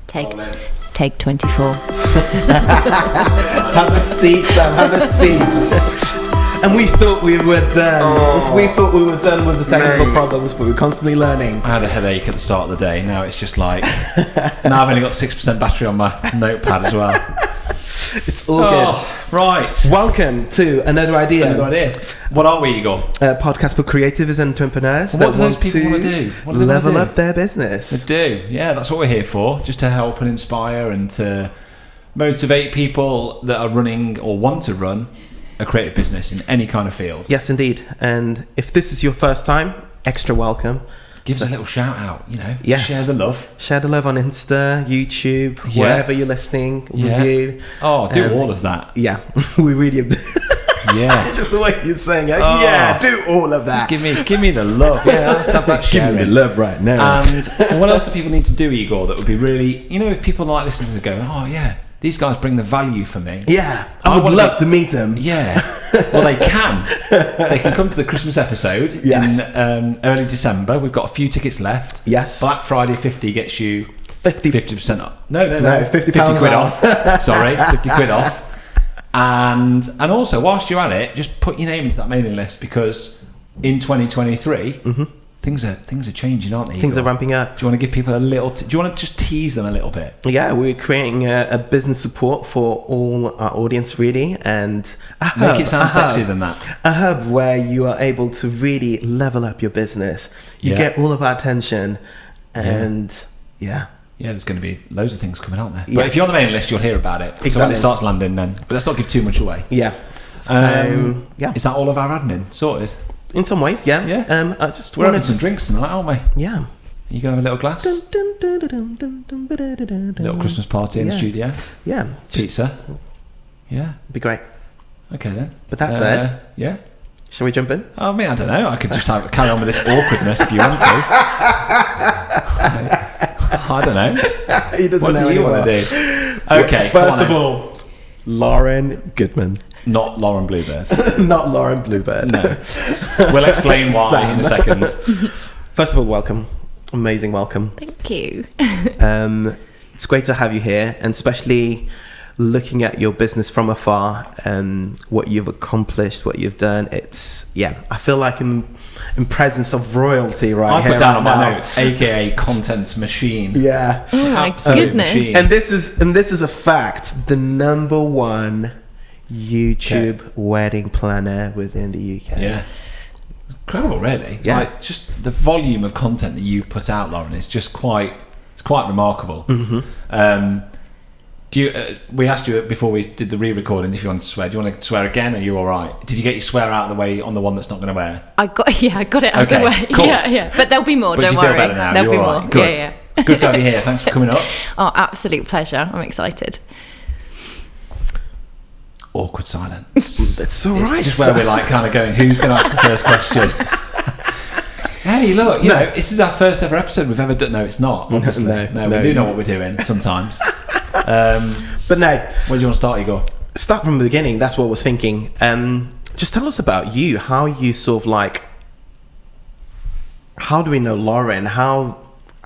Take 24. Have a seat, Sam. Have a seat. And we thought we were done. We thought we were done with the technical problems, but we're constantly learning. I had a headache at the start of the day. Now it's just like, now I've only got 6% battery on my notepad as well. It's all good. Right. Welcome to Another Idea. What are we, Igor? A podcast for creatives and entrepreneurs What do those people want to do? What do they level want to do? up their business. They do. Yeah, that's what we're here for. Just to help and inspire and to motivate people that are running or want to run a creative business in any kind of field. Yes, indeed. And if this is your first time, extra welcome. Give us a little shout out, Yes. Share the love. Share the love on Insta, YouTube, wherever you're listening, review. Oh, do all of that. Yeah, we really... Yeah. Just the way you're saying it. Oh, yeah, do all of that. Give me the love. Yeah, let's have that sharing. Give me the love right now. And what else do people need to do, Igor, that would be really... if people like listening to go, oh, yeah, these guys bring the value for me. Yeah, I would love to meet them. Yeah. Well, they can. They can come to the Christmas episode in early December. We've got a few tickets left. Yes. Black Friday 50 gets you 50% off. No, 50 quid off. Sorry, 50 quid off. And also, whilst you're at it, just put your name into that mailing list, because in 2023, things are changing, aren't they? Things are ramping up. Do you want to give people a little... do you want to just tease them a little bit? Yeah, we're creating a business support for all our audience, really, and make it sound sexier than that. A hub where you are able to really level up your business. You get all of our attention, and yeah, there's going to be loads of things coming out there. Yeah. But if you're on the mailing list, you'll hear about it. Exactly. So when it starts landing, then. But let's not give too much away. Yeah. So is that all of our admin sorted? In some ways, yeah. Yeah. We're having some drinks tonight, aren't we? Yeah. You gonna have a little glass? Little Christmas party in the studio. Yeah. Pizza. Yeah. Be great. Okay then. But that said, yeah. Shall we jump in? I mean, I don't know. I could just carry on with this awkwardness if you want to. I don't know. He doesn't what know do you anymore. want to do? Okay. First of all, Lauren Goodman. Not Lauren Bluebird. Not Lauren Bluebird. No. We'll explain why in a second. First of all, welcome. Amazing welcome. Thank you. It's great to have you here, and especially looking at your business from afar and what you've accomplished, what you've done. I feel like I'm in presence of royalty right here. I put down on my now. notes, aka content machine. Yeah. Oh my Absolute goodness. machine. And this is a fact. The number one YouTube wedding planner within the UK. Yeah. Incredible, really. Yeah. Like, just the volume of content that you put out, Lauren, is just quite remarkable. We asked you before we did the re-recording if you wanted to swear. Do you want to swear again, or are you all right? Did you get your swear out of the way on the one that's not going to wear? I got it out of the way. Cool. Yeah. But there'll be more, but don't you worry. feel better now? There'll You're be all more. right. Good. Yeah. Good to have you here. Thanks for coming up. Oh, absolute pleasure. I'm excited. Awkward silence. That's all right. It's just where we're like kind of going, who's going to ask the first question? Hey, look, this is our first ever episode we've ever done. No, it's not. Obviously. No, we do know what we're doing sometimes. But no. Where do you want to start, Igor? Start from the beginning. That's what I was thinking. Just tell us about you. How you sort of like... How do we know Lauren? How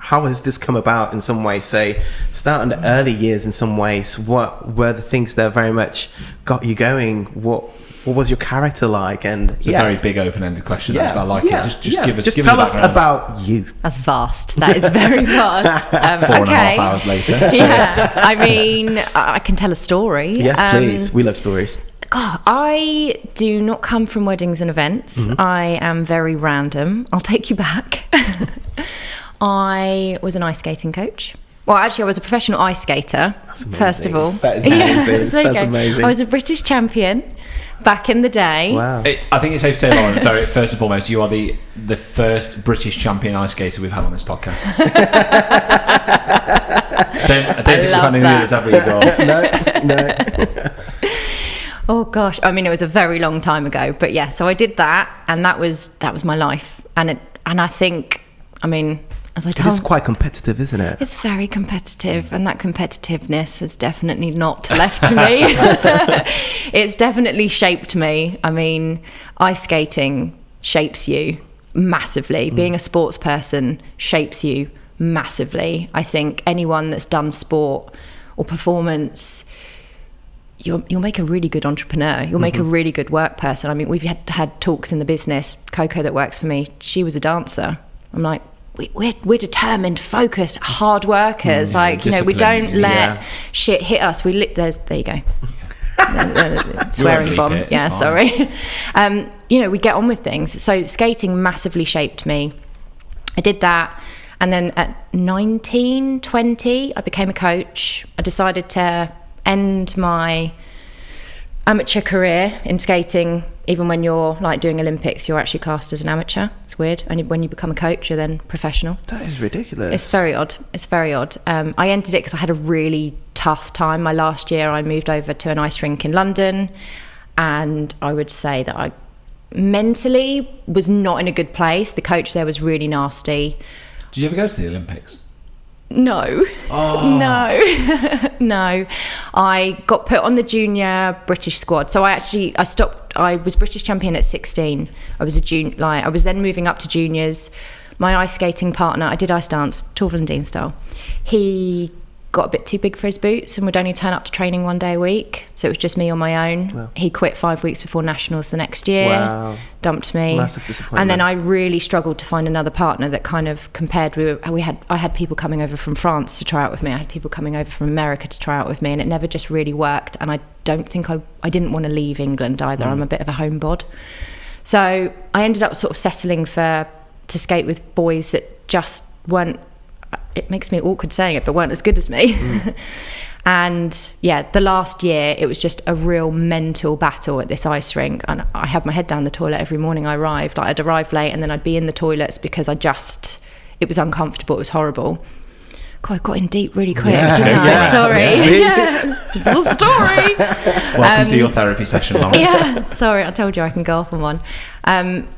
has this come about in some way? Say, start in the early years in some ways. What were the things that very much got you going? What was your character like? And it's a very big open-ended question. That's about like it. Just give us. Just give tell us us about you. That's vast. That is very vast. 4.5 hours later. Yeah. I mean, I can tell a story. Yes, please. We love stories. God, I do not come from weddings and events. I am very random. I'll take you back. I was an ice skating coach. Well, actually, I was a professional ice skater, first of all. That is amazing. That's amazing. I was a British champion back in the day. Wow. I think it's safe to say, Lauren, first and foremost, you are the first British champion ice skater we've had on this podcast. I don't think we've had any others, have we, Igor? No. Oh gosh, I mean, it was a very long time ago, but yeah. So I did that, and that was my life, and I think, I mean, as I told, it's quite competitive, isn't it? It's very competitive, and that competitiveness has definitely not left me. It's definitely shaped me. I mean, ice skating shapes you massively. Being a sports person shapes you massively. I think anyone that's done sport or performance, you'll make a really good entrepreneur. You'll make a really good work person. I mean, we've had talks in the business. Coco, that works for me, she was a dancer. I'm like, we're determined, focused, hard workers. Like, you know, we don't let shit hit us. There you go. Swearing bomb. Yeah, sorry. You know, we get on with things. So skating massively shaped me. I did that. And then at 19, 20, I became a coach. I decided to end my amateur career in skating. Even when you're like doing Olympics, you're actually classed as an amateur. It's weird. And when you become a coach, you're then professional. That is ridiculous. It's very odd. I ended it because I had a really tough time. My last year, I moved over to an ice rink in London, and I would say that I mentally was not in a good place. The coach there was really nasty. Did you ever go to the Olympics? No. Oh. No. I got put on the junior British squad. So I stopped. I was British champion at 16. I was I was then moving up to juniors. My ice skating partner, I did ice dance, Torval Dean style. He got a bit too big for his boots and would only turn up to training 1 day a week. So it was just me on my own. Wow. He quit 5 weeks before nationals the next year. Wow. Dumped me. Massive disappointment. And then I really struggled to find another partner that kind of compared with. I had people coming over from France to try out with me. I had people coming over from America to try out with me, and it never just really worked. And I don't think I didn't want to leave England either. I'm a bit of a homebod. So I ended up sort of settling to skate with boys that just weren't. It makes me awkward saying it, but weren't as good as me. And yeah, the last year it was just a real mental battle at this ice rink, and I had my head down the toilet every morning I arrived. Like, I'd arrive late and then I'd be in the toilets because it was uncomfortable. It was horrible. God, I got in deep really quick, didn't I? Yeah. Sorry. This is a story. Welcome to your therapy session, Lauren. Yeah, sorry, I told you I can go off on one.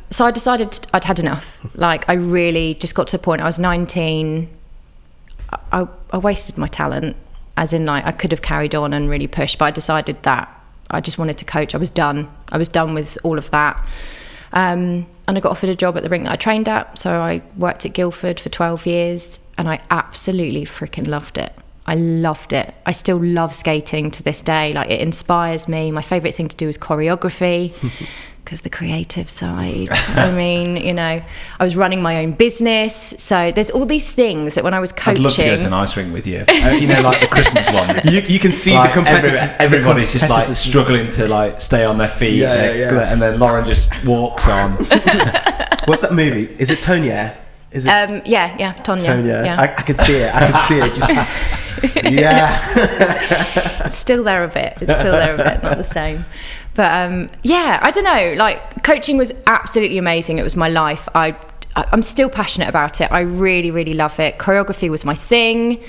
So I decided I'd had enough. Like, I really just got to a point. I was 19. I wasted my talent, as in, like, I could have carried on and really pushed, but I decided that I just wanted to coach. I was done with all of that. And I got offered a job at the rink that I trained at, so I worked at Guildford for 12 years, and I absolutely freaking loved it. I loved it. I still love skating to this day. Like, it inspires me. My favourite thing to do is choreography. Because the creative side, I mean, you know, I was running my own business. So there's all these things that when I was coaching. I'd love to go to an ice rink with you. You know, like the Christmas ones. You can see like the competitive. Everybody's just like struggling to like stay on their feet. And then Lauren just walks on. What's that movie? Is it Tonya? Is it? Tonya. Yeah. I could see it. Just yeah. It's still there a bit, not the same. But I don't know, like, coaching was absolutely amazing. It was my life. I'm still passionate about it. I really, really love it. Choreography was my thing.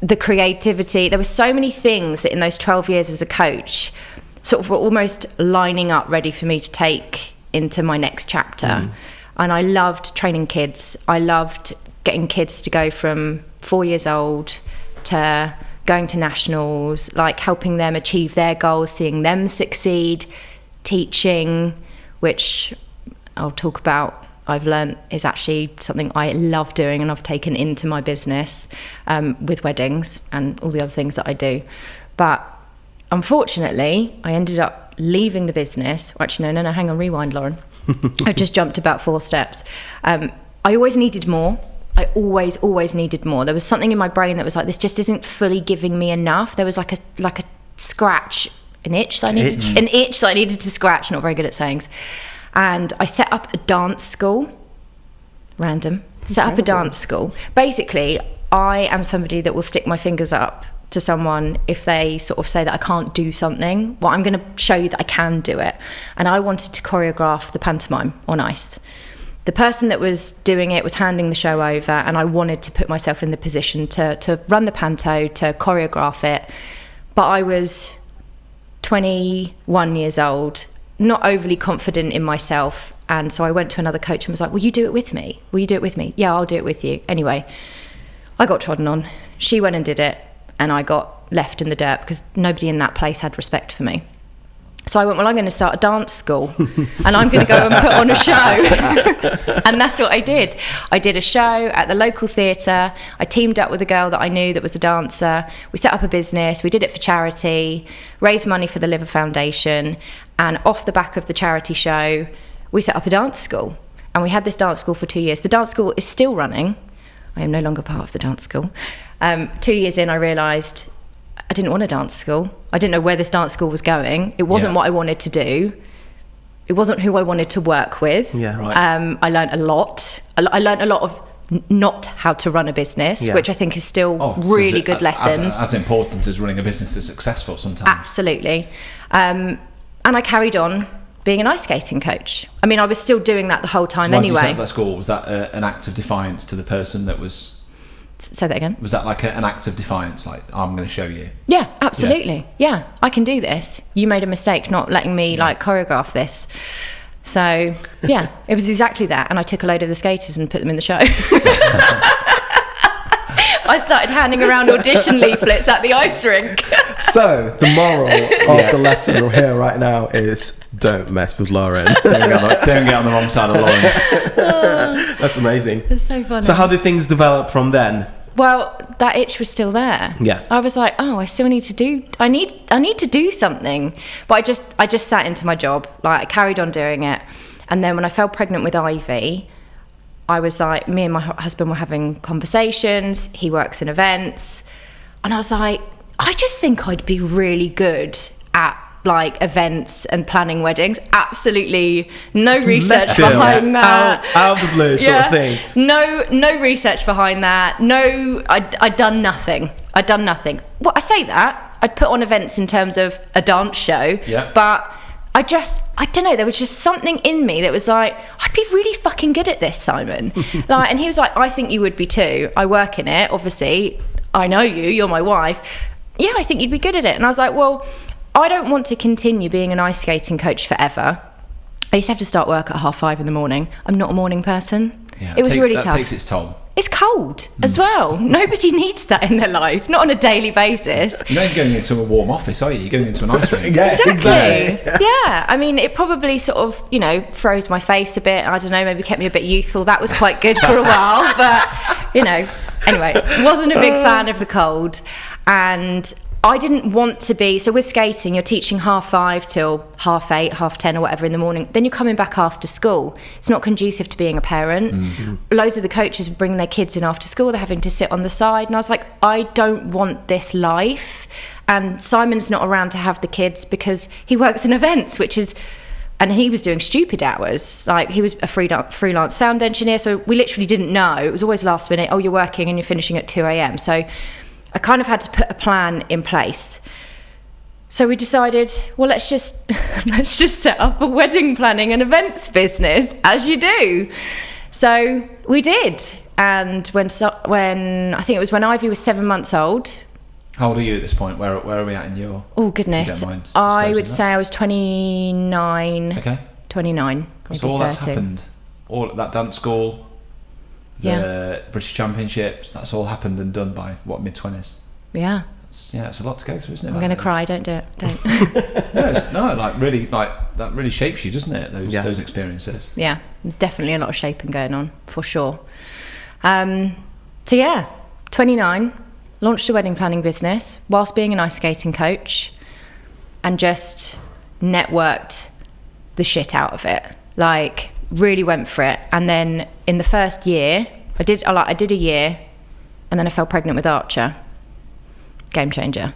The creativity. There were so many things that in those 12 years as a coach sort of were almost lining up ready for me to take into my next chapter. And I loved training kids. I loved getting kids to go from 4 years old to going to nationals, like helping them achieve their goals, seeing them succeed, teaching, which I'll talk about, I've learned is actually something I love doing and I've taken into my business with weddings and all the other things that I do. But unfortunately, I ended up leaving the business. Actually, no, hang on, rewind, Lauren. I just jumped about 4 steps. I always needed more. I always needed more. There was something in my brain that was like, this just isn't fully giving me enough. There was like a scratch, an itch that I needed to scratch. Not very good at sayings. And I set up a dance school. Random. Set up a dance school. Basically, I am somebody that will stick my fingers up to someone if they sort of say that I can't do something. Well, I'm going to show you that I can do it. And I wanted to choreograph the pantomime on ice. The person that was doing it was handing the show over, and I wanted to put myself in the position to run the panto, to choreograph it. But I was 21 years old, not overly confident in myself. And so I went to another coach and was like, will you do it with me? Will you do it with me? Yeah, I'll do it with you. Anyway, I got trodden on. She went and did it, and I got left in the dirt because nobody in that place had respect for me. So I went, well, I'm going to start a dance school and I'm going to go and put on a show. And that's what I did. I did a show at the local theatre. I teamed up with a girl that I knew that was a dancer. We set up a business. We did it for charity, raised money for the Liver Foundation. And off the back of the charity show, we set up a dance school. And we had this dance school for 2 years. The dance school is still running. I am no longer part of the dance school. 2 years in, I realised I didn't want a dance school. I didn't know where this dance school was going. It wasn't what I wanted to do. It wasn't who I wanted to work with. Yeah, right. I learned a lot. I learned a lot of not how to run a business, which I think is still really good lessons. As important as running a business that's successful sometimes. Absolutely. And I carried on being an ice skating coach. I mean, I was still doing that the whole time anyway. Why did you set up that school? Was that an act of defiance to the person that was... Say that again. Was that like an act of defiance, like, I'm going to show you? Yeah, absolutely. Yeah, I can do this. You made a mistake not letting me like choreograph this. So yeah, it was exactly that. And I took a load of the skaters and put them in the show. I started handing around audition leaflets at the ice rink. So the moral of the lesson here right now is don't mess with Lauren. Don't get on the wrong side of Lauren. That's amazing. It's so funny. So how did things develop from then? Well, that itch was still there. Yeah. I was like, oh, I still need to do. I need to do something. But I just sat into my job. Like, I carried on doing it, and then when I fell pregnant with Ivy, I was like, me and my husband were having conversations. He works in events, and I was like, I just think I'd be really good at like events and planning weddings. Absolutely no research behind that. Out of the blue sort of thing. No research behind that. No, I'd done nothing. Well, I say that. I'd put on events in terms of a dance show, but I don't know, there was just something in me that was like, I'd be really fucking good at this, Simon. Like, and he was like, I think you would be too. I work in it, obviously. I know you're my wife. Yeah, I think you'd be good at it. And I was like, well, I don't want to continue being an ice skating coach forever. I used to have to start work at 5:30 in the morning. I'm not a morning person. Yeah, it was really tough. That takes its toll. It's cold as well. Nobody needs that in their life, not on a daily basis. You're not going into a warm office, are you? You're going into an ice rink. Yeah, exactly. Yeah, I mean, it probably sort of, froze my face a bit. I don't know, maybe kept me a bit youthful. That was quite good for a while, but, anyway, wasn't a big fan of the cold. And I didn't want to be, so with skating, you're teaching 5:30 till 8:30, 10:30 or whatever in the morning. Then you're coming back after school. It's not conducive to being a parent. Mm-hmm. Loads of the coaches bring their kids in after school. They're having to sit on the side. And I was like, I don't want this life. And Simon's not around to have the kids because he works in events, and he was doing stupid hours. Like, he was a freelance sound engineer. So we literally didn't know. It was always last minute. Oh, you're working and you're finishing at 2 a.m. So I kind of had to put a plan in place. So we decided, well, let's just set up a wedding planning and events business, as you do. So we did. And when I think it was when Ivy was 7 months old. How old are you at this point? Where are we at in your... Oh, goodness. I would say I was 29. Okay. 29. So all 30. That's happened. All at that dance school... The British Championships, that's all happened and done by mid-20s. Yeah. It's a lot to go through, isn't it? I'm going to cry. Don't do it. Don't. That really shapes you, doesn't it? Those experiences. Yeah, there's definitely a lot of shaping going on for sure. 29, launched a wedding planning business whilst being an ice skating coach, and just networked the shit out of it. Like, really went for it. And then in the first year, I did a year, and then I fell pregnant with Archer. Game changer.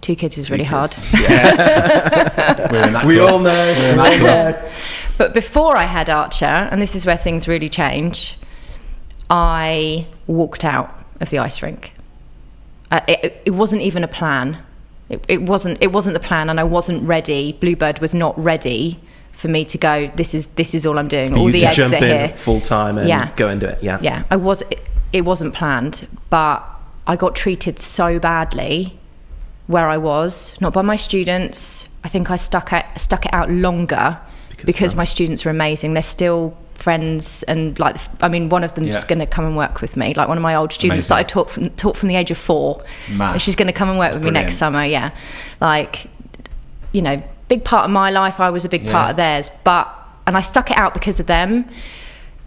2 kids is really hard. Yeah. We all know. But before I had Archer, and this is where things really change, I walked out of the ice rink. It wasn't even a plan. It wasn't the plan, and I wasn't ready. Bluebird was not ready for me to go, this is all I'm doing. For all the eggs jump are here. Full time and go and do it. Yeah. Yeah. It wasn't planned, but I got treated so badly where I was, not by my students. I think I stuck it out longer because my students were amazing. They're still friends, and one of them is going to come and work with me. Like, one of my old students that I taught from the age of 4. And she's going to come and work with me next summer. Yeah. big part of my life. I was a big part of theirs, and I stuck it out because of them.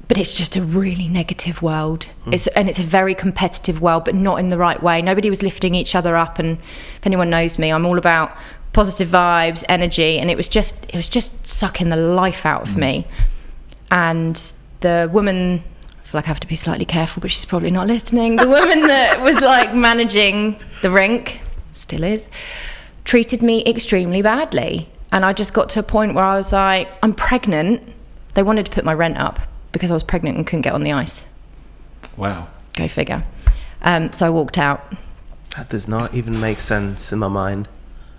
But it's just a really negative world. It's a very competitive world, but not in the right way. Nobody was lifting each other up. And if anyone knows me, I'm all about positive vibes, energy, and it was just sucking the life out of me. And the woman, I feel like I have to be slightly careful, but she's probably not listening. The woman that was like managing the rink, still is, treated me extremely badly. And I just got to a point where I was like, I'm pregnant. They wanted to put my rent up because I was pregnant and couldn't get on the ice. Wow. Go figure. So I walked out. That does not even make sense in my mind.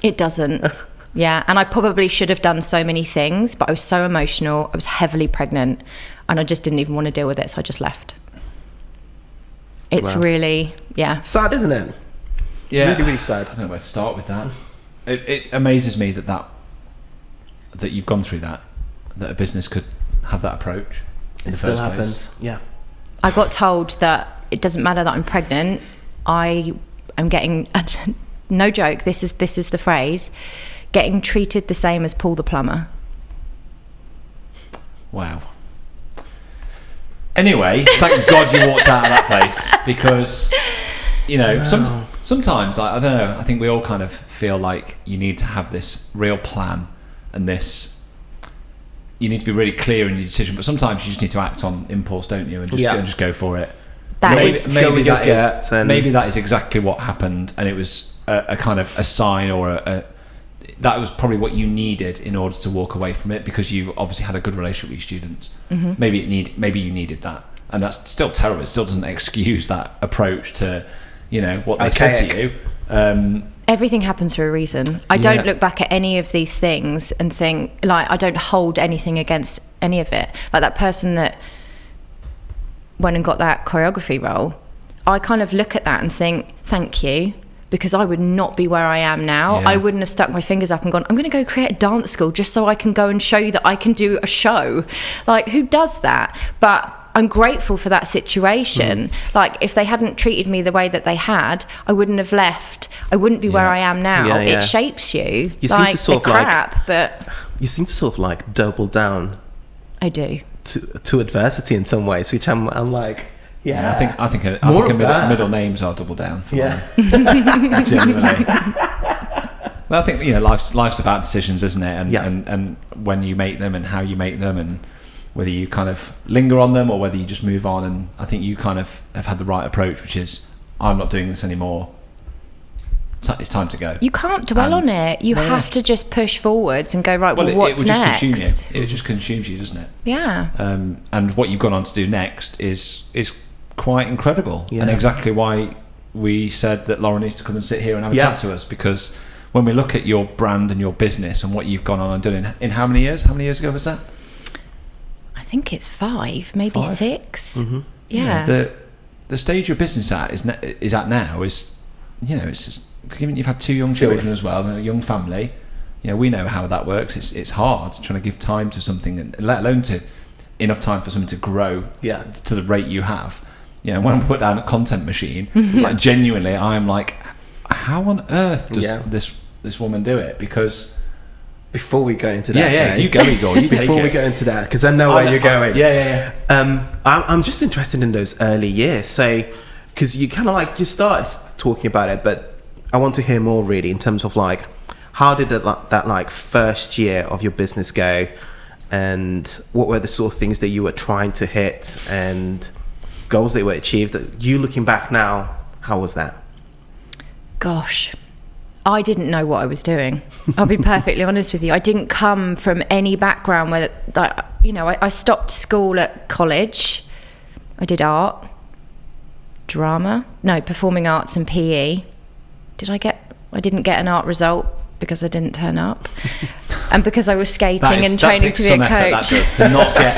It doesn't. Yeah, and I probably should have done so many things, but I was so emotional. I was heavily pregnant, and I just didn't even want to deal with it, so I just left. It's really, sad, isn't it? Yeah, really, really sad. I don't know where to start with that. It amazes me that you've gone through that a business could have that approach. It still happens. Yeah. I got told that it doesn't matter that I'm pregnant. I am getting, no joke, this is the phrase, getting treated the same as Paul the plumber. Wow. Anyway, thank God you walked out of that place, because, you know, sometimes, I don't know, I think we all kind of feel like you need to have this real plan and you need to be really clear in your decision, but sometimes you just need to act on impulse, don't you, and just go for it. Maybe that is exactly what happened, and it was a kind of a sign, or that was probably what you needed in order to walk away from it, because you obviously had a good relationship with your students. Mm-hmm. Maybe you needed that, and that's still terrible. It still doesn't excuse that approach to, you know, what they said to you. Everything happens for a reason. I don't look back at any of these things and think, like, I don't hold anything against any of it. Like that person that went and got that choreography role, I kind of look at that and think, thank you, because I would not be where I am now. I wouldn't have stuck my fingers up and gone, I'm going to go create a dance school just so I can go and show you that I can do a show. Like, who does that? But I'm grateful for that situation. Like, if they hadn't treated me the way that they had, I wouldn't have left. I wouldn't be where I am now. It shapes you. You like, seem to sort of but you seem to sort of like double down. I do. To adversity in some ways, which I'm like, I think middle names are double down. Genuinely. Well, I think, you know, life's about decisions, isn't it? And when you make them and how you make them, and whether you kind of linger on them or whether you just move on. And I think you kind of have had the right approach, which is, I'm not doing this anymore. It's time to go. You can't dwell on it. You have to just push forwards and go, right, well what's next? It just consumes you, doesn't it? Yeah. And what you've gone on to do next is quite incredible. And exactly why we said that Lauren needs to come and sit here and have a chat to us, because when we look at your brand and your business and what you've gone on and done in how many years? How many years ago was that? I think it's 5, maybe 6. Mm-hmm. Yeah. The stage your business is at now is, you know, it's just, given you've had 2 young children as well, and a young family, you know, we know how that works. It's hard trying to give time to something, and let alone to enough time for something to grow to the rate you have. You know, when I put down a content machine, like genuinely, I'm like, how on earth does this woman do it? Because before we go into that, you go, Igor. Before we go into that, because I know where you're going. Yeah. I'm just interested in those early years. So, because you kind of like, you started talking about it, but I want to hear more really in terms of like, how did that like first year of your business go, and what were the sort of things that you were trying to hit and goals that were achieved? You looking back now, how was that? Gosh, I didn't know what I was doing. I'll be perfectly honest with you. I didn't come from any background where, like, you know, I stopped school at college. I did art, performing arts and PE. I didn't get an art result because I didn't turn up, and because I was skating and training to be a coach. That does, to not get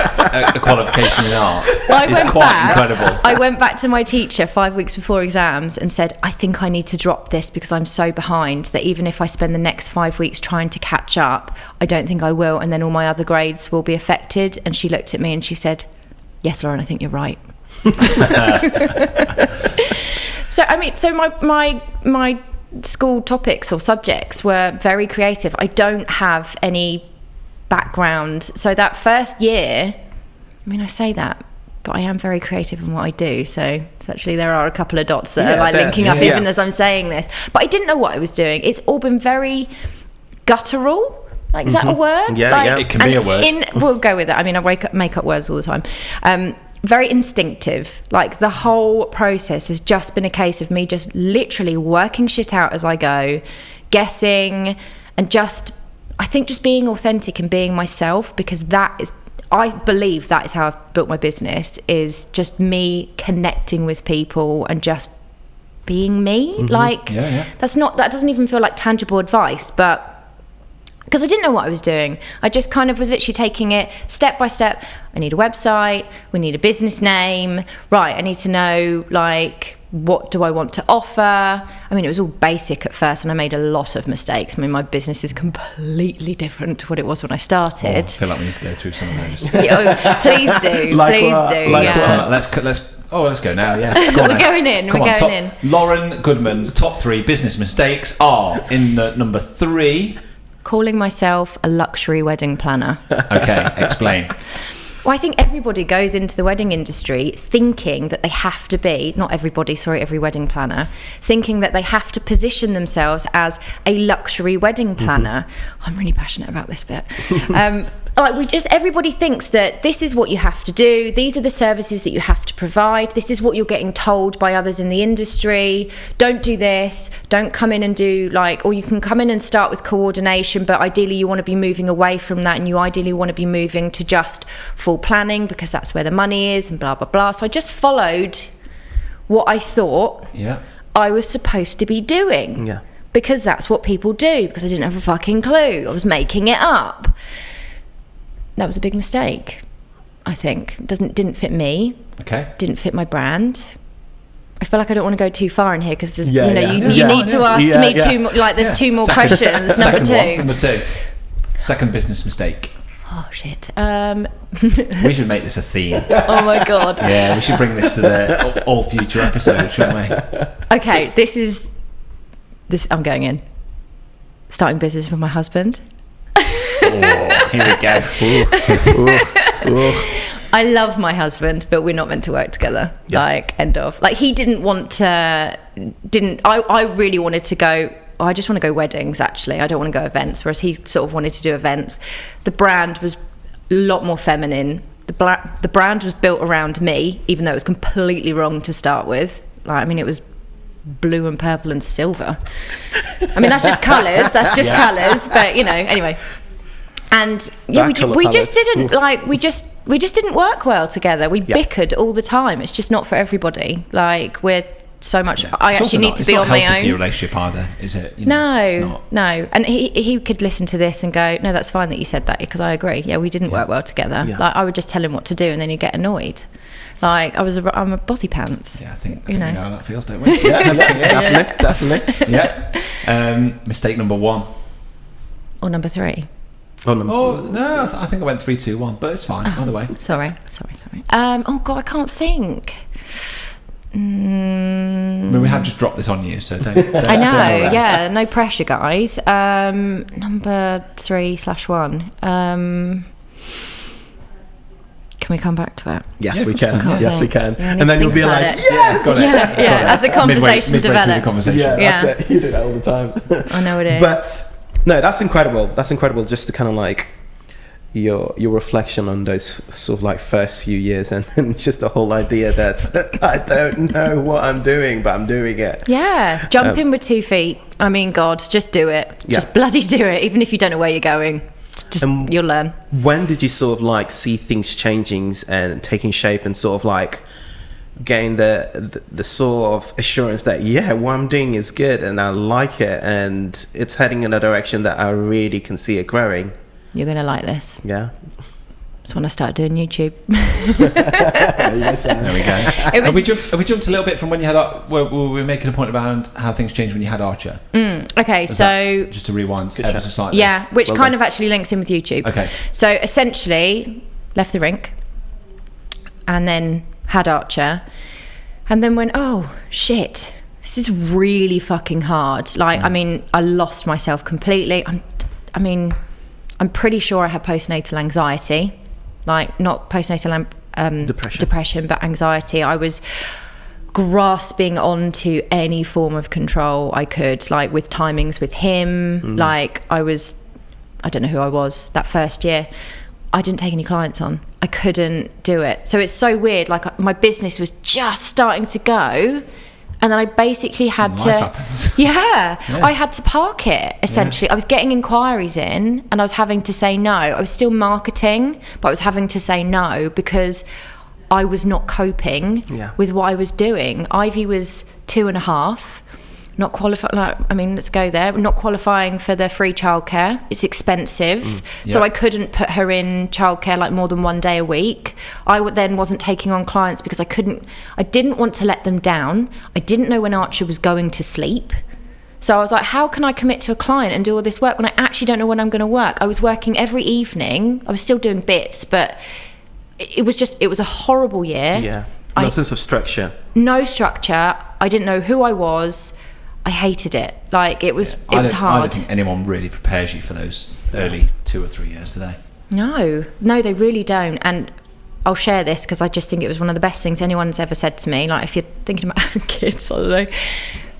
a qualification in art is quite incredible. I went back to my teacher 5 weeks before exams and said, I think I need to drop this because I'm so behind that even if I spend the next 5 weeks trying to catch up, I don't think I will, and then all my other grades will be affected. And she looked at me and she said, yes, Lauren, I think you're right. So I mean, so my school topics or subjects were very creative. I don't have any background. So that first year, I mean, I say that, but I am very creative in what I do. So it's actually, there are a couple of dots that are like linking up even as I'm saying this. But I didn't know what I was doing. It's all been very guttural. Like, is that a word? Yeah, like, yeah. It can be a word. We'll go with it. I mean, I make up words all the time. Very instinctive. Like, the whole process has just been a case of me just literally working shit out as I go, guessing, and just, I think, just being authentic and being myself, because that is, I believe that is how I've built my business, is just me connecting with people and just being me. Like, that doesn't even feel like tangible advice, but because I didn't know what I was doing. I just kind of was literally taking it step by step. I need a website, we need a business name, right, I need to know, like, what do I want to offer? I mean, it was all basic at first, and I made a lot of mistakes. I mean, my business is completely different to what it was when I started. I feel like we need to go through some of those. Please do. Let's go now. Yeah, we're going in. Lauren Goodman's top 3 business mistakes are in number 3. Calling myself a luxury wedding planner. Okay, explain. Well, I think everybody goes into the wedding industry thinking that they have to be, not everybody, sorry, every wedding planner, thinking that they have to position themselves as a luxury wedding planner. I'm really passionate about this bit. Everybody thinks that this is what you have to do. These are the services that you have to provide. This is what you're getting told by others in the industry. Don't do this. Don't come in and do or you can come in and start with coordination, but ideally you want to be moving away from that, and you ideally want to be moving to just full planning because that's where the money is, and blah, blah, blah. So I just followed what I thought I was supposed to be doing. Yeah. Because that's what people do, because I didn't have a fucking clue. I was making it up. That was a big mistake, I think. Didn't fit me. Okay. Didn't fit my brand. I feel like I don't want to go too far in here because you need to ask me two more. Like, there's two more questions. Number 2. Number 2. Second business mistake. Oh shit. We should make this a theme. Oh my god. Yeah, we should bring this to all future episodes, shouldn't we? Okay, this. I'm going in. Starting business with my husband. Oh, here we go. I love my husband, but we're not meant to work together. Like, end of. Like, he didn't want to. I really wanted to go. I just want to go weddings, actually. I don't want to go events, whereas he sort of wanted to do events. The brand was a lot more feminine. The brand was built around me, even though it was completely wrong to start with. Like, I mean, it was blue and purple and silver. I mean, that's just colours. That's just colours. But, anyway. And we just didn't we just didn't work well together. We bickered all the time. It's just not for everybody. Like, we're so much. I actually need to be on my own. It's not healthy for your relationship either, is it? No. And he could listen to this and go, no, that's fine that you said that, because I agree. Yeah, we didn't work well together. Yeah. Like, I would just tell him what to do, and then he'd get annoyed. Like, I'm a bossy pants. Yeah, I think we know how that feels, don't we? Definitely. Yeah. Mistake number 1. Or number 3. No, I think I went 3, 2, 1, but it's fine either way. Sorry. Oh god, I can't think. I mean, we have just dropped this on you, so don't I know. Yeah, no pressure, guys. Number 3/1. Can we come back to it? Yes, we can. Yes, we can. And then you'll be like, yes, got it. Yeah, as the conversation develops. That's it. You do that all the time. I know it is. But no, that's incredible. That's incredible. Just to kind of like your reflection on those sort of like first few years, and then just the whole idea that I don't know what I'm doing, but I'm doing it. Yeah, jump in with 2 feet. I mean, God, just do it. Yeah. Just bloody do it, even if you don't know where you're going. Just you'll learn. When did you sort of like see things changing and taking shape, and sort of like gain the sort of assurance that what I'm doing is good and I like it and it's heading in a direction that I really can see it growing? You're gonna like this. Yeah. It's when I started doing YouTube. Yes, there we go. Have we jumped a little bit from when you had were we making a point about how things changed when you had Archer? Okay, so just to rewind ever so slightly. Yeah, which kind of actually links in with YouTube. Okay. So essentially, left the rink, and then had Archer, and then went, oh shit, this is really fucking hard. Like, I mean, I lost myself completely. I'm pretty sure I had postnatal anxiety, like not postnatal depression, but anxiety. I was grasping onto any form of control I could, like with timings with him. Like I don't know who I was that first year. I didn't take any clients on. I couldn't do it. So it's so weird. Like my business was just starting to go, and then I basically had I had to park it, essentially. I was getting inquiries in and I was having to say no. I was still marketing, but I was having to say no because I was not coping with what I was doing. Ivy was 2.5, not qualified. Like, I mean, let's go there. Not qualifying for the free childcare. It's expensive. So I couldn't put her in childcare like more than 1 day a week. I then wasn't taking on clients because I didn't want to let them down. I didn't know when Archer was going to sleep. So I was like, how can I commit to a client and do all this work when I actually don't know when I'm going to work? I was working every evening. I was still doing bits, but it was a horrible year. Yeah. No sense of structure. No structure. I didn't know who I was. I hated it. Like it was hard. I don't think anyone really prepares you for those early 2 or 3 years, do they? No, they really don't. And I'll share this because I just think it was one of the best things anyone's ever said to me. Like if you're thinking about having kids, I don't know.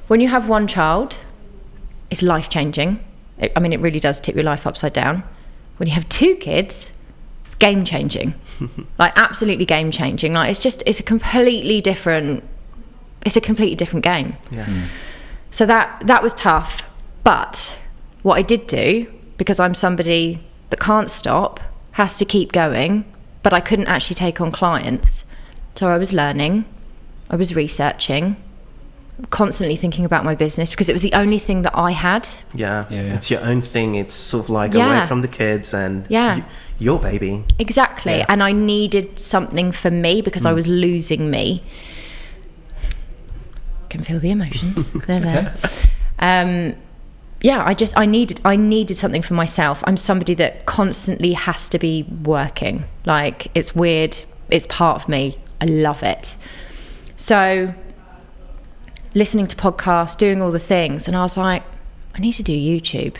When you have one child, it's life-changing. It really does tip your life upside down. When you have 2 kids, it's game-changing. Like absolutely game-changing. Like it's a completely different game. Yeah. So that was tough. But what I did do, because I'm somebody that can't stop, has to keep going, but I couldn't actually take on clients. So I was learning, I was researching, constantly thinking about my business because it was the only thing that I had. Yeah. It's your own thing. It's sort of like away from the kids and your baby. Exactly. Yeah. And I needed something for me because I was losing me. Can feel the emotions. They're there. I needed something for myself. I'm somebody that constantly has to be working. Like it's weird. It's part of me. I love it. So listening to podcasts, doing all the things, and I was like, I need to do YouTube.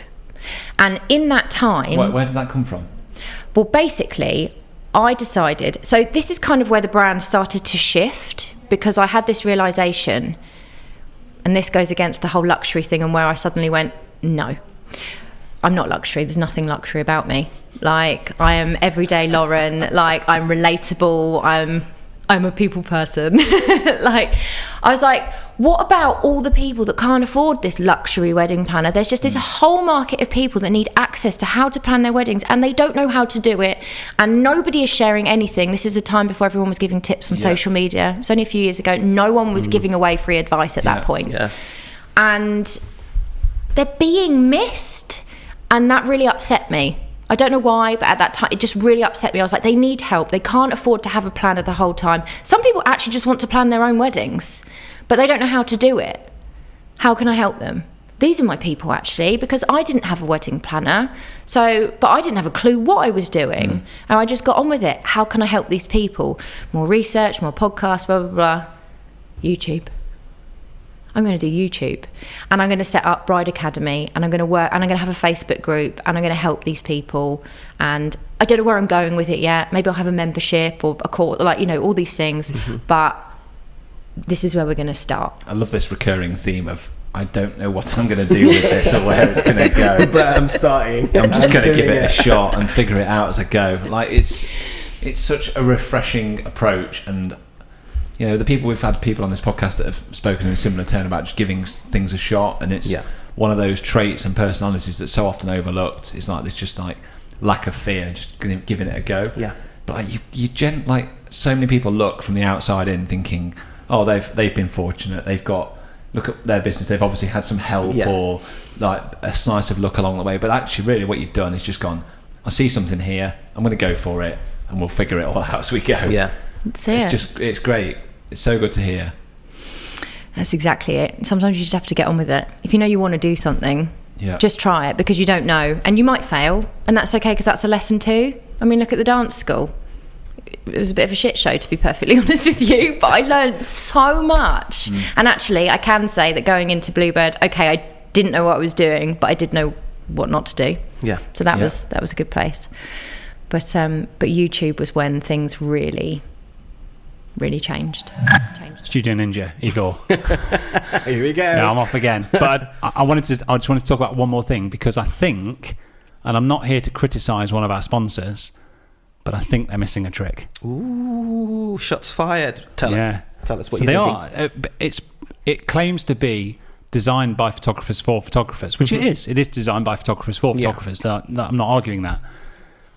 And in that time, where did that come from? Well, basically, I decided. So this is kind of where the brand started to shift because I had this realization. And this goes against the whole luxury thing and where I suddenly went, no, I'm not luxury. There's nothing luxury about me. Like I am everyday Lauren. Like I'm relatable. I'm a people person. Like I was like, what about all the people that can't afford this luxury wedding planner? There's just this whole market of people that need access to how to plan their weddings and they don't know how to do it and nobody is sharing anything. This is a time before everyone was giving tips on social media. It's only a few years ago. No one was giving away free advice at that point. Yeah. And they're being missed and that really upset me. I don't know why, but at that time, it just really upset me. I was like, they need help. They can't afford to have a planner the whole time. Some people actually just want to plan their own weddings, but they don't know how to do it. How can I help them? These are my people, actually, because I didn't have a wedding planner. But I didn't have a clue what I was doing. And I just got on with it. How can I help these people? More research, more podcasts, blah, blah, blah. YouTube. I'm going to do YouTube and I'm going to set up Bride Academy and I'm going to work and I'm going to have a Facebook group and I'm going to help these people. And I don't know where I'm going with it yet. Maybe I'll have a membership or a course, all these things. But this is where we're going to start. I love this recurring theme of I don't know what I'm going to do with this or where it's going to go. But I'm starting. I'm just going to give it a shot and figure it out as I go. Like it's such a refreshing approach. And we've had people on this podcast that have spoken in a similar tone about just giving things a shot, and it's one of those traits and personalities that's so often overlooked. It's like this just like lack of fear, just giving it a go. Yeah. But like so many people look from the outside in thinking, oh, they've been fortunate. Look at their business. They've obviously had some help or like a slice of luck along the way. But actually, really, what you've done is just gone, I see something here. I'm going to go for it, and we'll figure it all out as we go. Yeah. It's great. It's so good to hear. That's exactly it. Sometimes you just have to get on with it. If you know you want to do something, just try it because you don't know. And you might fail, and that's okay because that's a lesson too. I mean, look at the dance school. was a bit of a shit show, to be perfectly honest with you, but I learned so much. And actually, I can say that going into Bluebird, okay, I didn't know what I was doing, but I did know what not to do. Yeah. So that was a good place. But YouTube was when things really changed. Studio Ninja, Igor. Here we go. Yeah, I'm off again. But I just wanted to talk about one more thing, because I think, and I'm not here to criticise one of our sponsors, but I think they're missing a trick. Ooh, shots fired. Tell us what so you're thinking. It claims to be designed by photographers for photographers, which it is. It is designed by photographers for photographers. So I'm not arguing that.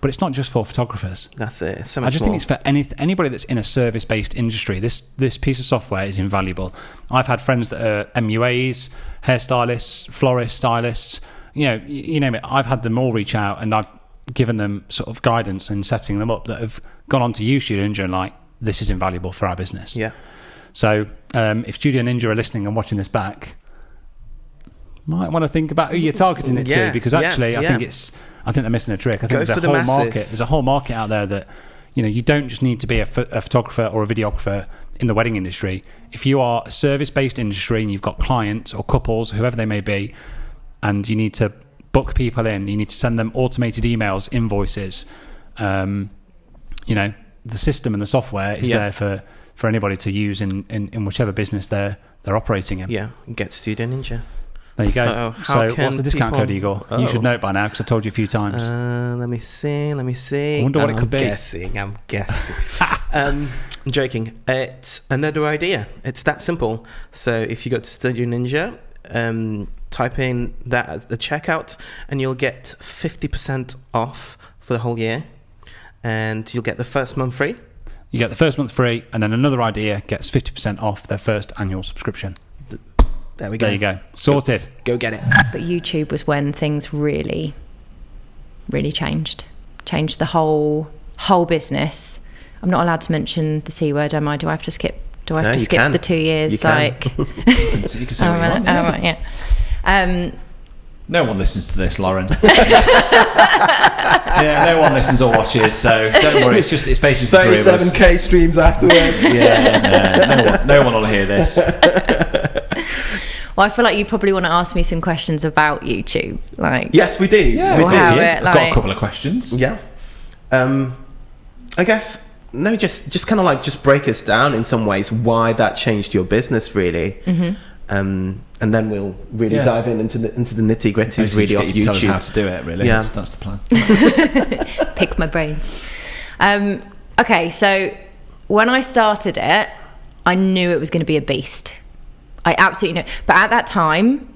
But it's not just for photographers. That's it. So much I just think it's for anybody that's in a service-based industry. This piece of software is invaluable. I've had friends that are MUAs, hairstylists, florists, stylists. You name it. I've had them all reach out, and I've given them sort of guidance and setting them up that have gone on to use Studio Ninja and like, this is invaluable for our business. Yeah. So if Studio Ninja are listening and watching this back, might want to think about who you're targeting it to, because actually I think they're missing a trick. I think there's a whole market. There's a whole market out there that, you don't just need to be a photographer or a videographer in the wedding industry. If you are a service-based industry and you've got clients or couples, whoever they may be, and you need to book people in, you need to send them automated emails, invoices, the system and the software is there for anybody to use in whichever business they're operating in. Yeah, get Studio Ninja. There you go. So what's the discount code, Igor? You should know it by now, because I've told you a few times. Let me see. I wonder what it could be. I'm guessing. I'm joking. It's another idea. It's that simple. So if you go to Studio Ninja, type in that at the checkout, and you'll get 50% off for the whole year, and you'll get the first month free. You get the first month free, and then another idea gets 50% off their first annual subscription. There we go. There you go. Sorted. Go get it. But YouTube was when things really changed. Changed the whole business. I'm not allowed to mention the C word, am I? Do I have to skip? Do I have to skip the 2 years? You can say what you want. Right, yeah. No one listens to this, Lauren. Yeah, no one listens or watches, so don't worry. It's basically the three of us. 37k streams afterwards. Yeah, no one will hear this. Well, I feel like you probably want to ask me some questions about YouTube. Yes, we do. Yeah, we do. I've got a couple of questions. Yeah. I guess just kind of just break us down in some ways why that changed your business, really. Mm-hmm. And then we'll really dive into the nitty gritties really of YouTube. Tell us how to do it, really. Yeah. That's the plan. Pick my brain. Okay, so when I started it, I knew it was going to be a beast. I absolutely knew. But at that time,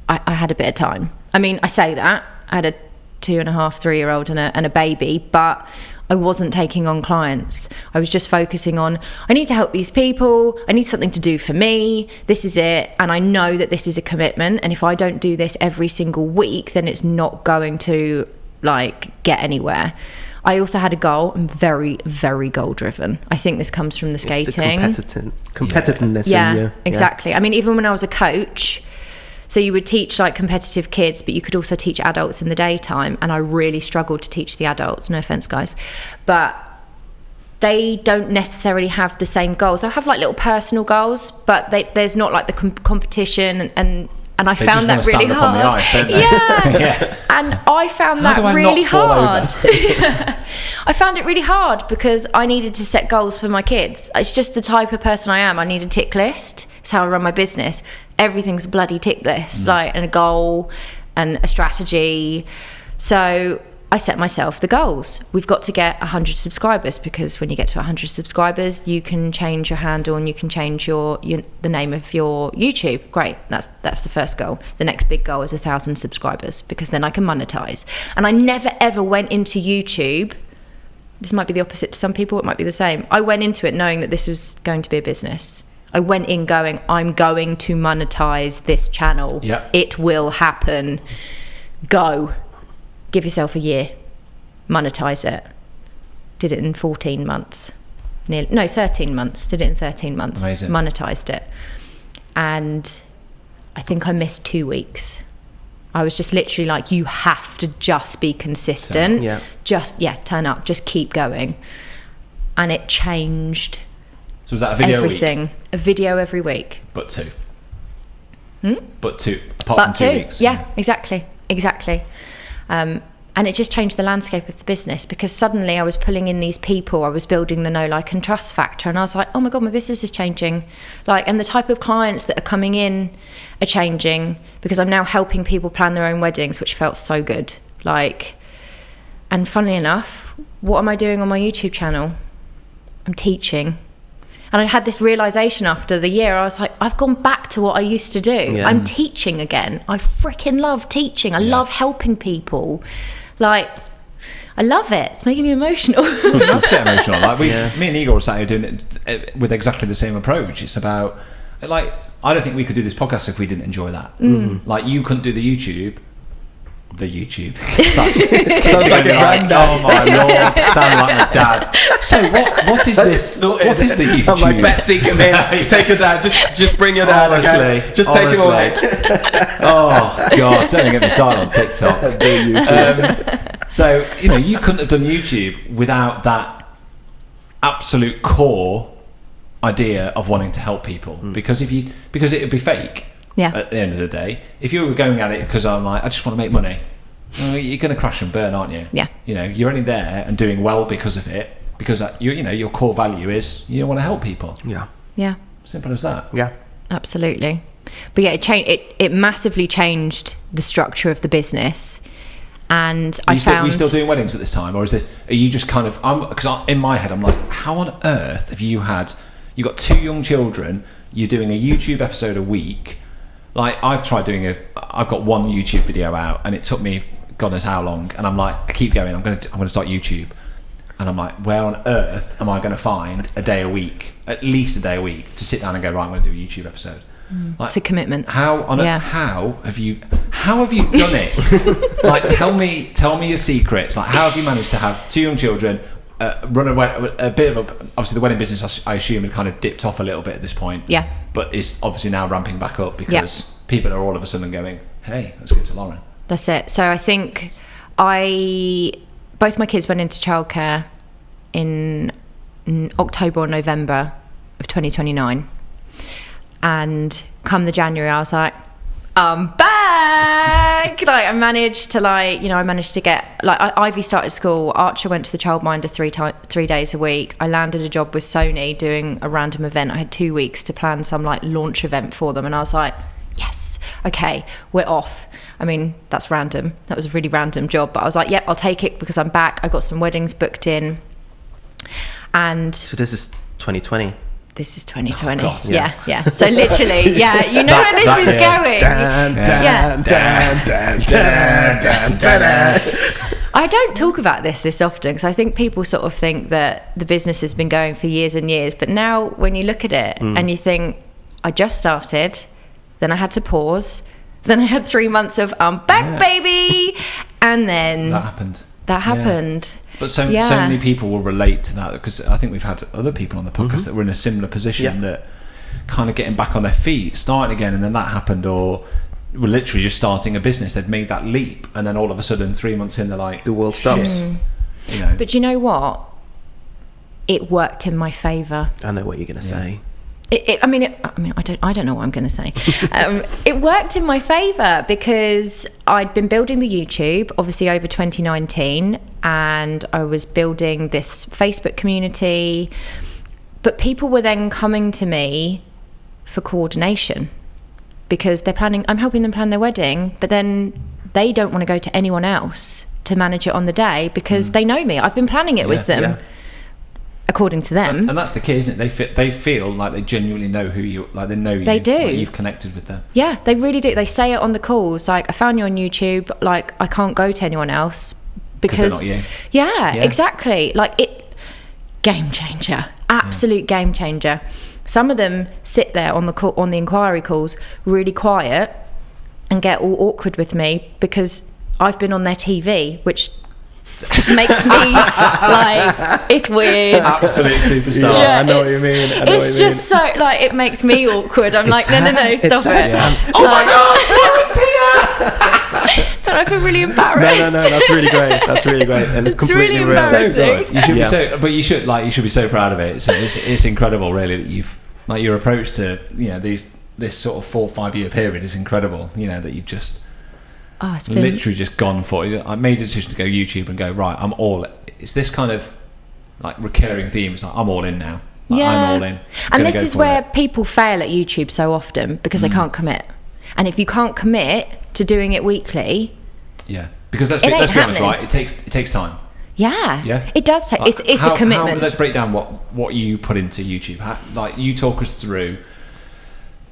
I had a bit of time. I mean, I say that. I had a 2.5, 3-year-old and a baby, but I wasn't taking on clients. I was just focusing on, I need to help these people. I need something to do for me. This is it. And I know that this is a commitment. And if I don't do this every single week, then it's not going to get anywhere. I also had a goal. I'm very, very goal driven. I think this comes from the skating. It's the competitiveness. Yeah, exactly. I mean, even when I was a coach, so you would teach competitive kids, but you could also teach adults in the daytime. And I really struggled to teach the adults. No offense, guys. But they don't necessarily have the same goals. They'll have little personal goals, but there's not the competition and I found that really hard. On the ice, don't they? Yeah. And I found that really hard. I found it really hard because I needed to set goals for my kids. It's just the type of person I am. I need a tick list. It's how I run my business. Everything's a bloody tick list, and a goal and a strategy. So I set myself the goals. We've got to get 100 subscribers, because when you get to 100 subscribers, you can change your handle and you can change the name of your YouTube. Great, that's the first goal. The next big goal is 1,000 subscribers, because then I can monetize. And I never ever went into YouTube. This might be the opposite to some people. It might be the same. I went into it knowing that this was going to be a business. I went in going, I'm going to monetize this channel. Yep. It will happen. Go. Give yourself a year. Monetize it. Did it in 14 months. 13 months. Did it in 13 months. Amazing. Monetized it. And I think I missed 2 weeks. I was just literally you have to just be consistent. Yeah. Turn up. Just keep going. and it changed. So was that a video everything? Week? A video every week. But two. But 2 from 2 weeks. Yeah, exactly. And it just changed the landscape of the business, because suddenly I was pulling in these people, I was building the know, like, and trust factor, and I was like, oh my God, my business is changing. Like, and the type of clients that are coming in are changing, because I'm now helping people plan their own weddings, which felt so good. Like, and funnily enough, what am I doing on my YouTube channel? I'm teaching. And I had this realization after the year. I was like, I've gone back to what I used to do. Yeah. I'm teaching again. I freaking love teaching. I love helping people. Like, I love it. It's making me emotional. Let's get emotional. Like me and Igor were sat here doing it with exactly the same approach. It's about, like, I don't think we could do this podcast if we didn't enjoy that. Like, you couldn't do the YouTube. Sounds like a granddad. Oh my Lord, sound like my dad. So what is this? What is the YouTube? I'm like, Betsy, come in, take your dad. Just bring your dad. Okay? Just take him away. Oh God, don't even get me started on TikTok. So you couldn't have done YouTube without that absolute core idea of wanting to help people, because it would be fake. Yeah. At the end of the day, if you were going at it because I'm like, I just want to make money, you're going to crash and burn, aren't you? Yeah. You're only there and doing well because of it, because your core value is you want to help people. Yeah. Yeah. Simple as that. Yeah. Absolutely. But yeah, it massively changed the structure of the business. And are you still doing weddings at this time, or are you just kind of? Because in my head I'm like, how on earth have you got 2 young children? You're doing a YouTube episode a week. Like, I've got one YouTube video out, and it took me God knows how long, and I'm like, I keep going, I'm going to start YouTube, and I'm like, where on earth am I going to find a day a week, at least a day a week, to sit down and go, right, I'm going to do a YouTube episode? Like, it's a commitment. How have you done it? Like, tell me your secrets. Like, how have you managed to have 2 young children, run a bit of obviously the wedding business, I assume, had kind of dipped off a little bit at this point. Yeah. But it's obviously now ramping back up because people are all of a sudden going, hey, let's go to Lauren. That's it. So I think both my kids went into childcare in October or November of 2029. And come the January, I was like, I'm back. Like, I managed to get, like, Ivy started school, Archer went to the childminder 3 days a week. I landed a job with Sony doing a random event. I had 2 weeks to plan some like launch event for them, and I was like, yes, okay, we're off. I mean, that's random. That was a really random job, but I was like, yep, I'll take it because I'm back. I got some weddings booked in. And so this is 2020. This is 2020. Oh, yeah. So literally, you know where this is going. I don't talk about this often because I think people sort of think that the business has been going for years and years. But now when you look at it and you think, I just started, then I had to pause, then I had 3 months of I'm back, baby, and then that happened. Yeah. But so many people will relate to that, because I think we've had other people on the podcast that were in a similar position that kind of getting back on their feet, starting again, and then that happened, or were literally just starting a business. They'd made that leap, and then all of a sudden 3 months in, they're like, the world stops. But you know what? It worked in my favour. I know what you're going to say. I don't know what I'm going to say. It worked in my favour because I'd been building the YouTube, obviously, over 2019, and I was building this Facebook community. But people were then coming to me for coordination because I'm helping them plan their wedding, but then they don't want to go to anyone else to manage it on the day because they know me. I've been planning it with them. Yeah. According to them, and that's the key, isn't it? They feel like they genuinely know who you, like they know you. They do. Like you've connected with them. Yeah, they really do. They say it on the calls, like, I found you on YouTube. Like, I can't go to anyone else because they're not you. Yeah, exactly. Like, game changer, absolute game changer. Some of them sit there on the inquiry calls, really quiet, and get all awkward with me because I've been on their TV, which makes me like, it's weird. Absolute superstar. I know what you mean. It's just so, like, it makes me awkward. I'm like, no, stop it. Oh my God, Lauren's here! Don't I feel really embarrassed. No, that's really great. That's really great, and it's completely really real. So good. You should be so, but you should be so proud of it. It's incredible, really, that you've like your approach to this sort of 4 or 5 year period is incredible. That you've just literally just gone for it. I made a decision to go YouTube and go right. I'm all. It's this kind of like recurring theme. It's like I'm all in now. Like, I'm all in. And this is where people fail at YouTube so often because they can't commit. And if you can't commit to doing it weekly, because let's be honest, right? It takes time. Yeah, it does take. It's a commitment. Let's break down what you put into YouTube. Like you talk us through,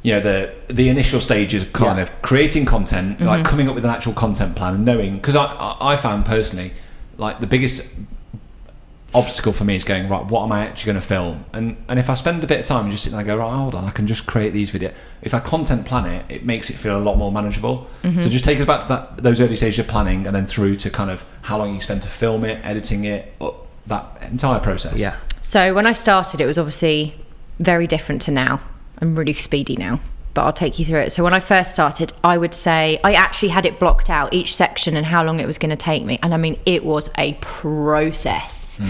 the initial stages of kind of creating content, like coming up with an actual content plan, and knowing, because I found personally, like the biggest obstacle for me is going, right, what am I actually going to film? And if I spend a bit of time and just sit there and go, right, hold on, I can just create these videos. If I content plan it makes it feel a lot more manageable. So just take us back to those early stages of planning, and then through to kind of how long you spend to film it, editing it, that entire process. Yeah. So when I started, it was obviously very different to now. I'm really speedy now, but I'll take you through it. So when I first started, I would say I actually had it blocked out, each section and how long it was going to take me. And I mean, it was a process.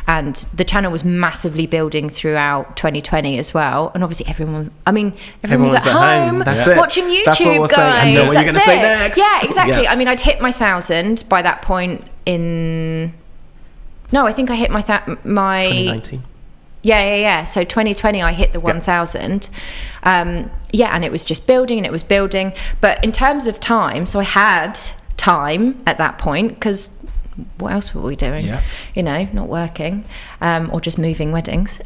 And the channel was massively building throughout 2020 as well. And obviously everyone was at home watching YouTube, That's what we're guys. saying. I know what you're going to say next. Yeah, exactly. Yeah. I mean, I'd hit my 1,000 by that point I think I hit my 2019. Yeah. So 2020, I hit the 1,000. And it was just building and it was building. But in terms of time, so I had time at that point, because what else were we doing? Not working, or just moving weddings.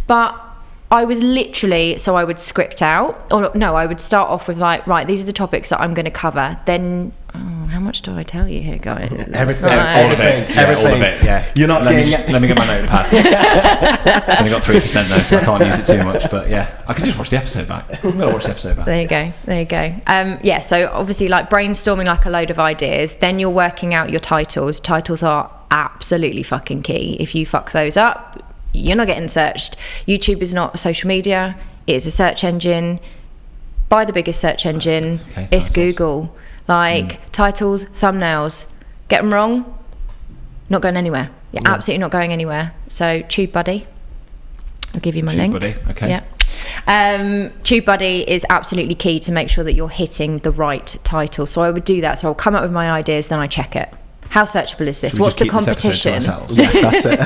But I was literally, so I would script out, I would start off with like, right, these are the topics that I'm going to cover. Then, how much do I tell you here, guys? Everything. All of it. Yeah. You're not let me get my notepad. I've only got 3% though, so I can't use it too much. But yeah, I can just watch the episode back. I'm going to watch the episode back. There you go. So obviously like brainstorming like a load of ideas. Then you're working out your titles. Titles are absolutely fucking key. If you fuck those up, you're not getting searched. YouTube is not a social media. It is a search engine. Buy the biggest search engine. It's Google. Titles, thumbnails. Get them wrong, not going anywhere. You're absolutely not going anywhere. So TubeBuddy, I'll give you my link. TubeBuddy, okay. Yeah. TubeBuddy is absolutely key to make sure that you're hitting the right title. So I would do that. So I'll come up with my ideas, then I check it. How searchable is this? What's the competition? Yes, that's it.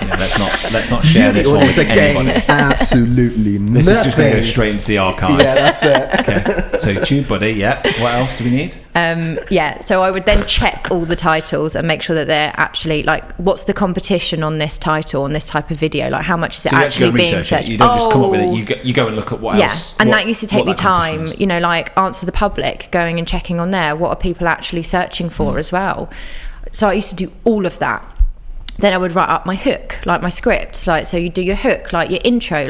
Let's not share this one with anybody. Absolutely nothing. This is just going to go straight into the archive. Yeah, that's it. Okay. So TubeBuddy, What else do we need? So I would then check all the titles and make sure that they're actually like, what's the competition on this title, on this type of video? Like, how much is it actually being searched? You don't just come up with it. You go and look at what else. And that used to take me time. Like Answer the Public, going and checking on there. What are people actually searching for as well? So I used to do all of that. Then I would write up my hook, like my script. So you do your hook, like your intro.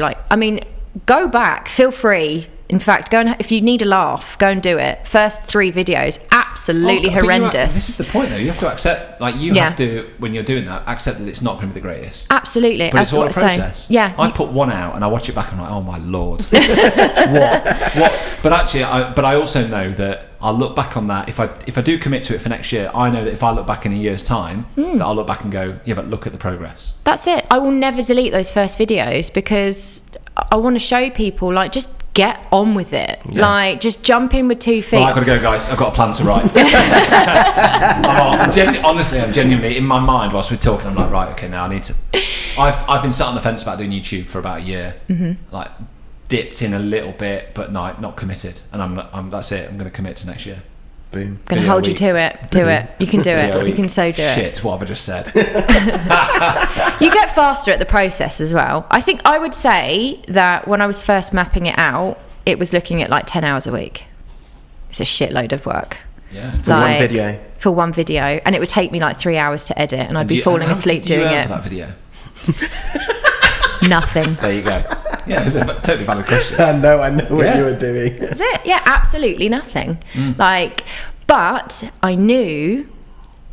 Go back, feel free. In fact, if you need a laugh, go and do it. First 3 videos, absolutely horrendous. This is the point, though. You have to accept, have to, when you're doing that, accept that it's not going to be the greatest. Absolutely. But it's all a process. Yeah. I put one out and I watch it back and I'm like, oh my Lord. What? But actually, I also know that I'll look back on that. If I do commit to it for next year, I know that if I look back in a year's time, that I'll look back and go, yeah, but look at the progress. That's it. I will never delete those first videos because I want to show people, just get on with it. Just jump in with 2 feet. Well, I've got to go, guys. I've got a plan to write. Honestly, I'm genuinely, in my mind, whilst we're talking, I'm like, right, okay, now I need to... I've been sat on the fence about doing YouTube for about a year. Dipped in a little bit, but not committed. And that's it. I'm going to commit to next year. Boom. Going to hold you to it. Do it. You can do it. You can so do it. Shit, what have I just said? You get faster at the process as well. I think I would say that when I was first mapping it out, it was looking at 10 hours a week. It's a shitload of work. Yeah. For one video. And it would take me 3 hours to edit, and I'd be falling asleep doing it. For that video? Nothing. There you go. Yeah, it was a totally valid question. I know what you were doing. Is it? Yeah, absolutely nothing. But I knew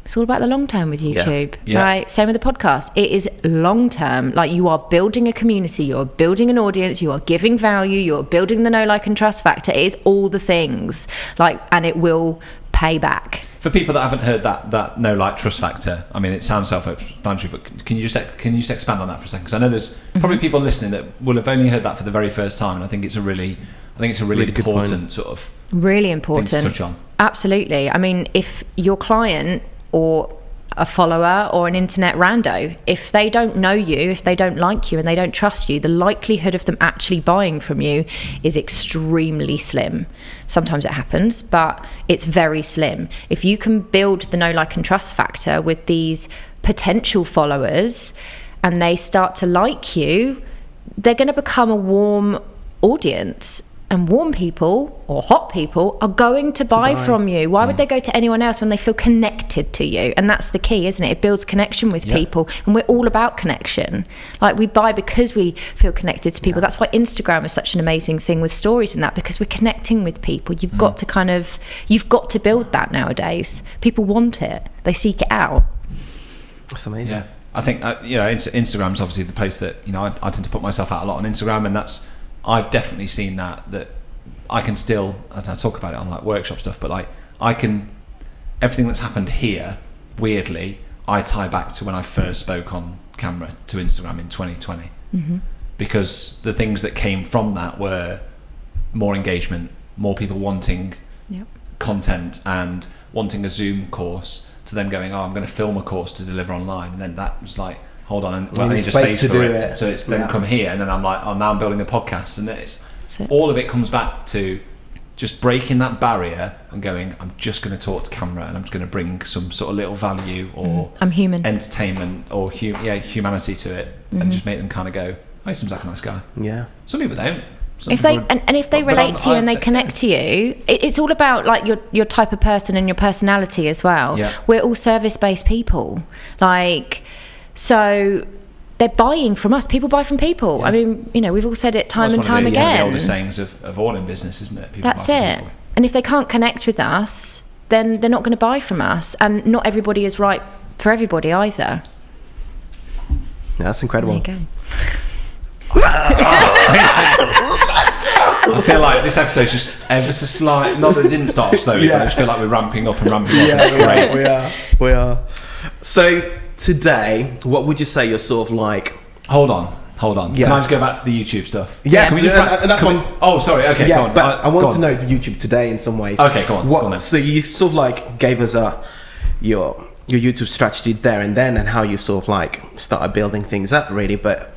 it's all about the long term with YouTube, right? Same with the podcast. It is long term. You are building a community, you're building an audience, you are giving value, you're building the know, like, and trust factor. It is all the things. And it will pay pay back. For people that haven't heard that know, like, trust factor, I mean, it sounds self-explanatory, but can you just expand on that for a second? Because I know there's probably people listening that will have only heard that for the very first time, and I think it's a really important sort of really important thing to touch on. Absolutely. I mean, if your client or a follower or an internet rando, if they don't know you, if they don't like you and they don't trust you, the likelihood of them actually buying from you is extremely slim. Sometimes it happens, but it's very slim. If you can build the know, like and trust factor with these potential followers and they start to like you, they're going to become a warm audience. And warm people or hot people are going to buy from you. Why would they go to anyone else when they feel connected to you? And that's the key, isn't it? It builds connection with people. And we're all about connection. Like, we buy because we feel connected to people. That's why Instagram is such an amazing thing with stories and that, because we're connecting with people. You've got to build that nowadays. People want it. They seek it out. That's amazing. Yeah. I think, Instagram's obviously the place that, I tend to put myself out a lot on Instagram, and I've definitely seen that I can still, I talk about it on like workshop stuff, but like everything that's happened here, weirdly, I tie back to when I first spoke on camera to Instagram in 2020. Because the things that came from that were more engagement, more people wanting content and wanting a Zoom course, to then going, I'm going to film a course to deliver online. And then that was like, hold on, and I need a space to do it. So it's then come here, and then I'm like, now I'm building a podcast, and all of it comes back to just breaking that barrier and going, I'm just going to talk to camera, and I'm just going to bring some sort of little value or I'm human, entertainment or humanity to it, and just make them kind of go, he seems like a nice guy. Yeah. Some people don't. If they relate to you and they connect to you, it's all about like your type of person and your personality as well. Yeah. We're all service-based people, like. So they're buying from us. People buy from people. Yeah. I mean, we've all said it time and time again. The oldest sayings of all in business, isn't it? People That's it. People. And if they can't connect with us, then they're not going to buy from us. And not everybody is right for everybody either. Yeah, that's incredible. There you go. I feel like this episode's just ever so slight. Not that it didn't start off slowly, but I just feel like we're ramping up. Yeah, we are. So today, what would you say you're sort of like? Hold on. Yeah. Can I just go back to the YouTube stuff? Yes. Sorry. Okay, go on. But I want to know YouTube today in some ways. Okay, go on. Go on. So you sort of like gave us your YouTube strategy there and then, and how you sort of like started building things up, really. But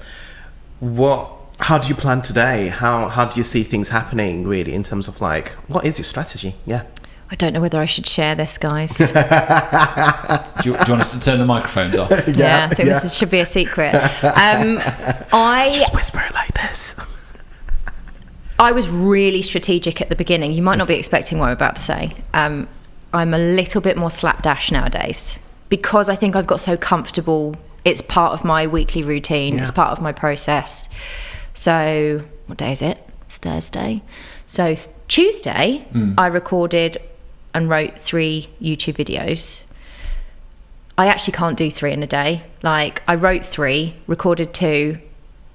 how do you plan today? How do you see things happening, really, in terms of like, what is your strategy? Yeah. I don't know whether I should share this, guys. do you want us to turn the microphones off? Yeah, I think this should be a secret. Just whisper it like this. I was really strategic at the beginning. You might not be expecting what I'm about to say. I'm a little bit more slapdash nowadays because I think I've got so comfortable. It's part of my weekly routine. Yeah. It's part of my process. So, what day is it? It's Thursday. So Tuesday, I recorded and wrote 3 YouTube videos. I actually can't do 3 in a day. Like, I wrote 3, recorded 2,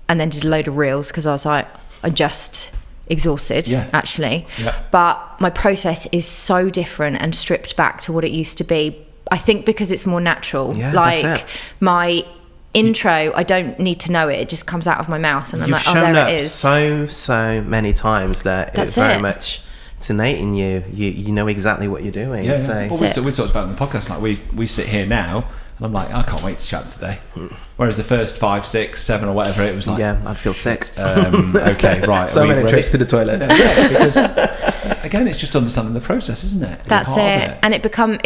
and then did a load of reels because I was like, I'm just exhausted, actually. Yeah. But my process is so different and stripped back to what it used to be. I think because it's more natural. Yeah, like, that's it. My intro, I don't need to know it. It just comes out of my mouth, and I'm like, there it is. So many times that it's very much. It's innate in you. You know exactly what you're doing. Yeah. So. Well, we talked about it in the podcast. Like we sit here now, and I'm like, I can't wait to chat today. Whereas the first 5, 6, 7 or whatever, it was like, I'd feel sick. Okay, right. So many trips to the toilet. Yeah, because again, it's just understanding the process, isn't it? That's it. And it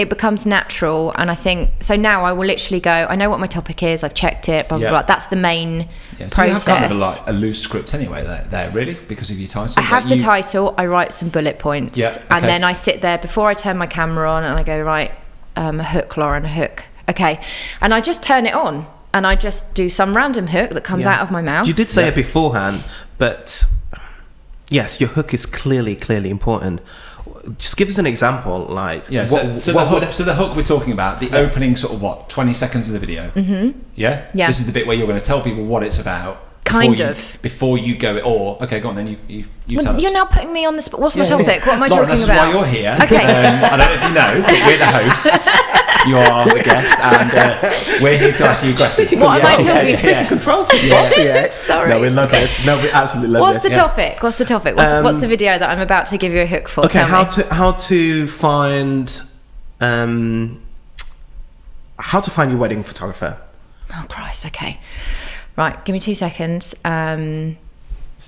becomes natural. And I think so. Now I will literally go. I know what my topic is. I've checked it. Blah blah blah. That's the main process. So you have kind of a loose script anyway. There, really, because of your title. I have the title. I write some bullet points. Yeah. Okay. And then I sit there before I turn my camera on, and I go, right, a hook, Lauren, a hook. Okay. And I just turn it on. And I just do some random hook that comes out of my mouth. You did say it beforehand, but yes, your hook is clearly important. Just give us an example, like so the hook we're talking about, the opening sort of 20 seconds of the video. Mm-hmm. Yeah. This is the bit where you're going to tell people what it's about. before you go, or okay, go on then. You tell us. You're now putting me on the spot. What's my topic? What am I talking this about? This is why you're here. Okay. I don't know if you know, but we're the hosts. You are the guest, and we're here to ask you questions. What am I talking about? Taking control. Sorry. No, we love this. No, we absolutely love What's this. The topic? What's the topic? What's the video that I'm about to give you a hook for? Okay, how to find your wedding photographer. Oh Christ! Okay, right. Give me 2 seconds. Is that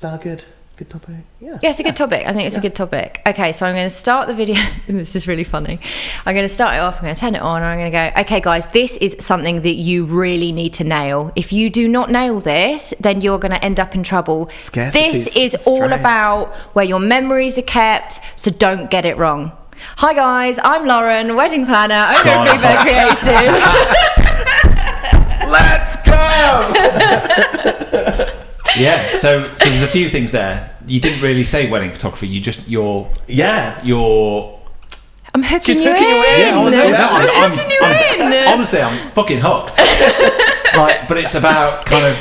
a good topic? Yeah, it's a good topic. I think it's a good topic. Okay, so I'm going to start the video. This is really funny. I'm going to start it off. I'm going to turn it on. And I'm going to go, okay, guys, this is something that you really need to nail. If you do not nail this, then you're going to end up in trouble. This is all about where your memories are kept, so don't get it wrong. Hi, guys. I'm Lauren, wedding planner, owner of Goodman Creative. Let's go! Yeah, so there's a few things there. You didn't really say wedding photography. You just I'm hooking you in. Yeah, honestly, I'm fucking hooked. But it's about kind of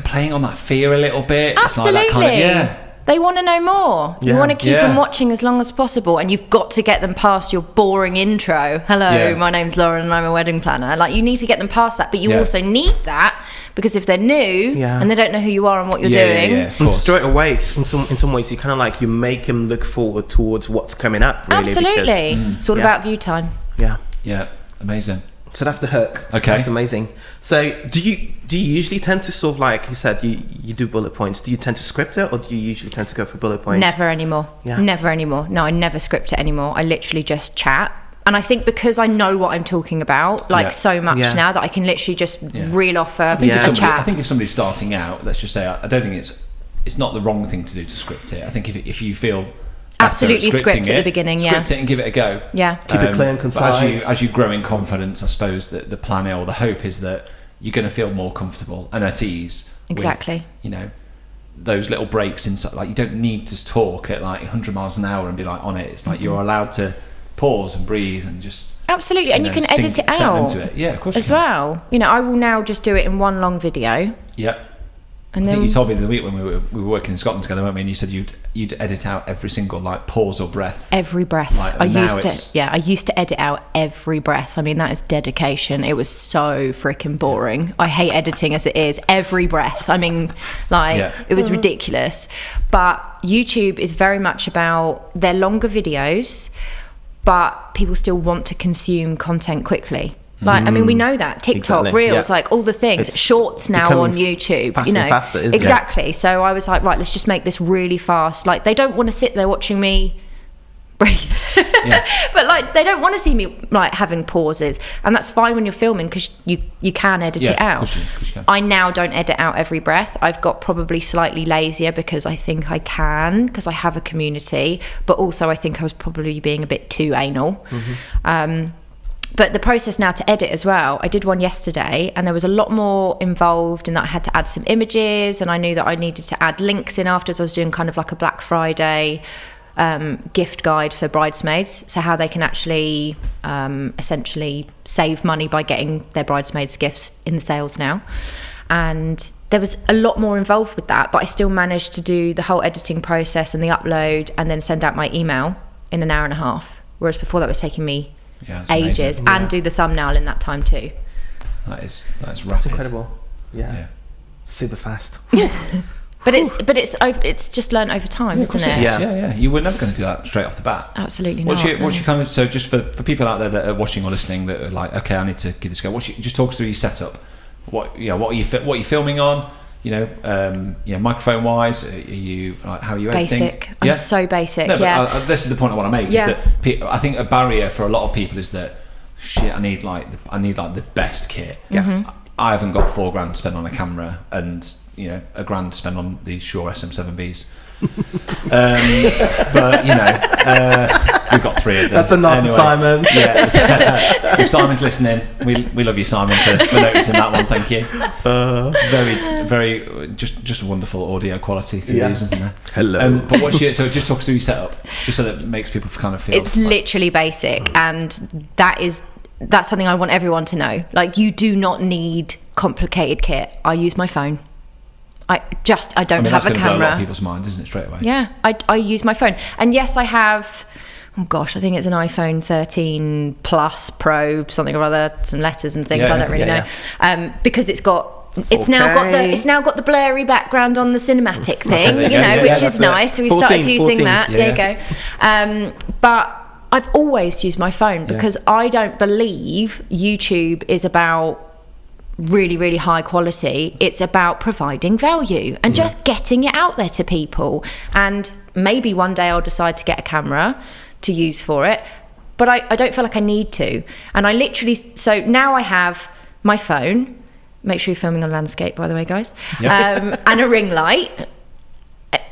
playing on that fear a little bit. Absolutely. It's like that kind of, They want to know more. You want to keep them watching as long as possible, and you've got to get them past your boring intro. Hello, my name's Lauren and I'm a wedding planner. Like, you need to get them past that, but you also need that because if they're new and they don't know who you are and what you're doing, and straight away, in some ways, you kind of like you make them look forward towards what's coming up. Really, absolutely, it's all about view time. Yeah, amazing. So that's the hook. Okay, that's amazing. So do you usually tend to sort of, like you said, you do bullet points? Do you tend to script it, or do you usually tend to go for bullet points? Never anymore. Never anymore. No, I never script it anymore. I literally just chat. And I think because I know what I'm talking about, so much now, that I can literally just reel off a chat. I think if somebody's starting out, let's just say, I don't think it's not the wrong thing to do to script it. I think if you feel absolutely script at the beginning, script it and give it a go. Keep it clear and concise. As you grow in confidence, I suppose that the plan or the hope is that you're going to feel more comfortable and at ease. Exactly. With, those little breaks inside. Like, you don't need to talk at like 100 miles an hour and be like on it. It's like you're allowed to pause and breathe and just absolutely, and you can edit it out into it. Yeah, of course. As well, I will now just do it in one long video. Yeah. And I think you told me the week when we were working in Scotland together, weren't we? And you said you'd edit out every single pause or breath. Every breath. I used to edit out every breath. I mean, that is dedication. It was so freaking boring. I hate editing as it is. Every breath. I mean, it was ridiculous. But YouTube is very much about their longer videos, but people still want to consume content quickly. Like, I mean, we know that TikTok, Reels, like all the things, it's shorts now on YouTube, faster and faster, isn't exactly. So I was like, right, let's just make this really fast. Like, they don't want to sit there watching me breathe, but like they don't want to see me like having pauses, and that's fine when you're filming because you can edit it out. Of course you can. I now don't edit out every breath. I've got probably slightly lazier because I think I can, because I have a community, but also I think I was probably being a bit too anal. But the process now to edit as well, I did one yesterday and there was a lot more involved in that. I had to add some images, and I knew that I needed to add links in afterwards. I was doing kind of like a Black Friday gift guide for bridesmaids, so how they can actually essentially save money by getting their bridesmaids gifts in the sales now. And there was a lot more involved with that, but I still managed to do the whole editing process and the upload and then send out my email in an hour and a half, whereas before that was taking me ages, and do the thumbnail in that time too. That's rapid. That's incredible. Yeah. Super fast. But it's just learned over time, isn't it? Yeah. You were never going to do that straight off the bat. Absolutely What's not. your kind of, so just for people out there that are watching or listening that are like, okay, I need to give this a go. Just talk us through your setup. What are you filming on? Microphone wise, how are you editing? Basic. I'm so basic. But this is the point I want to make. Is that I think a barrier for a lot of people is that I need the best kit. I haven't got $4,000 to spend on a camera and $1,000 to spend on these Shure SM7Bs. But we've got 3 of them. That's a nod to Simon. If Simon's listening, we love you, Simon, for noticing that one. Thank you. Very, very, just wonderful audio quality through these, isn't there? Hello. But so just talk us through your setup, just so that it makes people kind of feel. It's literally basic, and that's something I want everyone to know. Like, you do not need complicated kit. I use my phone. I don't have a camera. That's going to blow a lot of people's mind, isn't it, straight away? Yeah, I use my phone. And yes, I have, I think it's an iPhone 13 Plus Pro, something or other, some letters and things, I don't really know. Because it's now got the blurry background on the cinematic thing, which is nice. So we started using that. There you go. But I've always used my phone because I don't believe YouTube is about really, really high quality. It's about providing value and just getting it out there to people. And maybe one day I'll decide to get a camera to use for it, but I don't feel like I need to. And I literally, so now I have my phone, make sure you're filming on landscape, by the way, guys, and a ring light.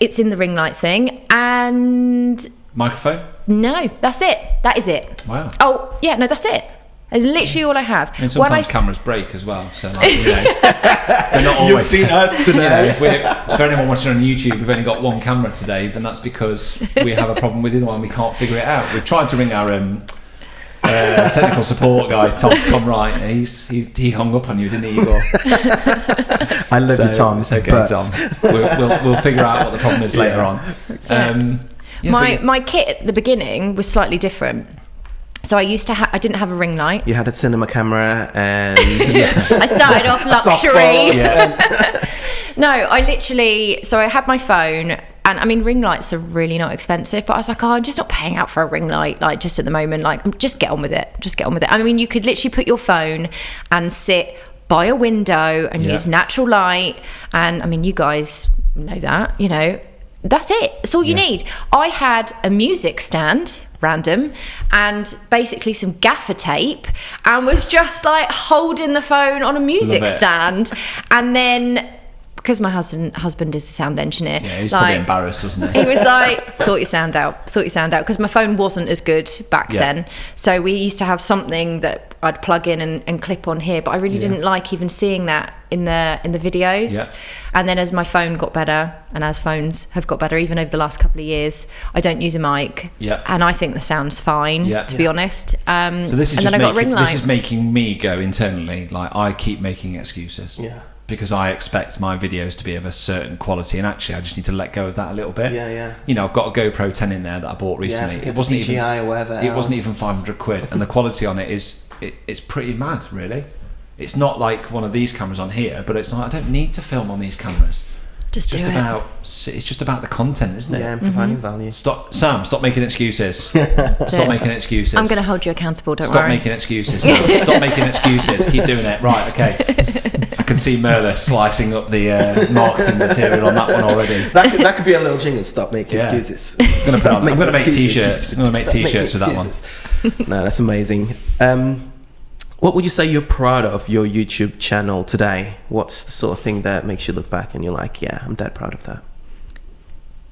It's in the ring light thing. And microphone? No, that's it. That is it. Wow. Oh yeah, no, that's it. That's literally all I have. And sometimes cameras break as well, so they're not always. You've seen us today. For anyone watching on YouTube, we've only got one camera today, and that's because we have a problem with the other one. We can't figure it out. We've tried to ring our technical support guy, Tom Wright. He hung up on you, didn't he, Igor? I love you, Tom. It's okay, Tom. We'll figure out what the problem is later on. My kit at the beginning was slightly different. So I didn't have a ring light. You had a cinema camera and... I started off luxury. No, I had my phone, and I mean, ring lights are really not expensive, but I was like, I'm just not paying out for a ring light, like, just at the moment. Like, just get on with it. I mean, you could literally put your phone and sit by a window and use natural light. And I mean, you guys know that, that's it. It's all you need. I had a music stand, random, and basically some gaffer tape, and was just like holding the phone on a music stand. And then, because my husband is a sound engineer, he's probably embarrassed, wasn't he? He was like, sort your sound out, because my phone wasn't as good back then. So we used to have something that I'd plug in and clip on here, but I really didn't like even seeing that in the videos. And then as my phone got better, and as phones have got better, even over the last couple of years, I don't use a mic, and I think the sound's fine, to be honest. So this is making me go internally, like, I keep making excuses. Because I expect my videos to be of a certain quality, and actually I just need to let go of that a little bit. I've got a GoPro 10 in there that I bought recently. It wasn't PGI or whatever it wasn't even 500 quid, and the quality on it it's pretty mad, really. It's not like one of these cameras on here, but it's like, I don't need to film on these cameras. It's just about the content, isn't it? Yeah, and providing value. Stop making excuses. Stop making excuses. I'm going to hold you accountable, don't worry. Stop making excuses. Stop making excuses. Keep doing it. Right, okay. I can see Merla slicing up the marketing material on that one already. That could be a little jingle. Stop making excuses. I'm going to make t-shirts. I'm going to make t-shirts with that one. No, that's amazing. What would you say you're proud of your YouTube channel today? What's the sort of thing that makes you look back and you're like, yeah, I'm dead proud of that?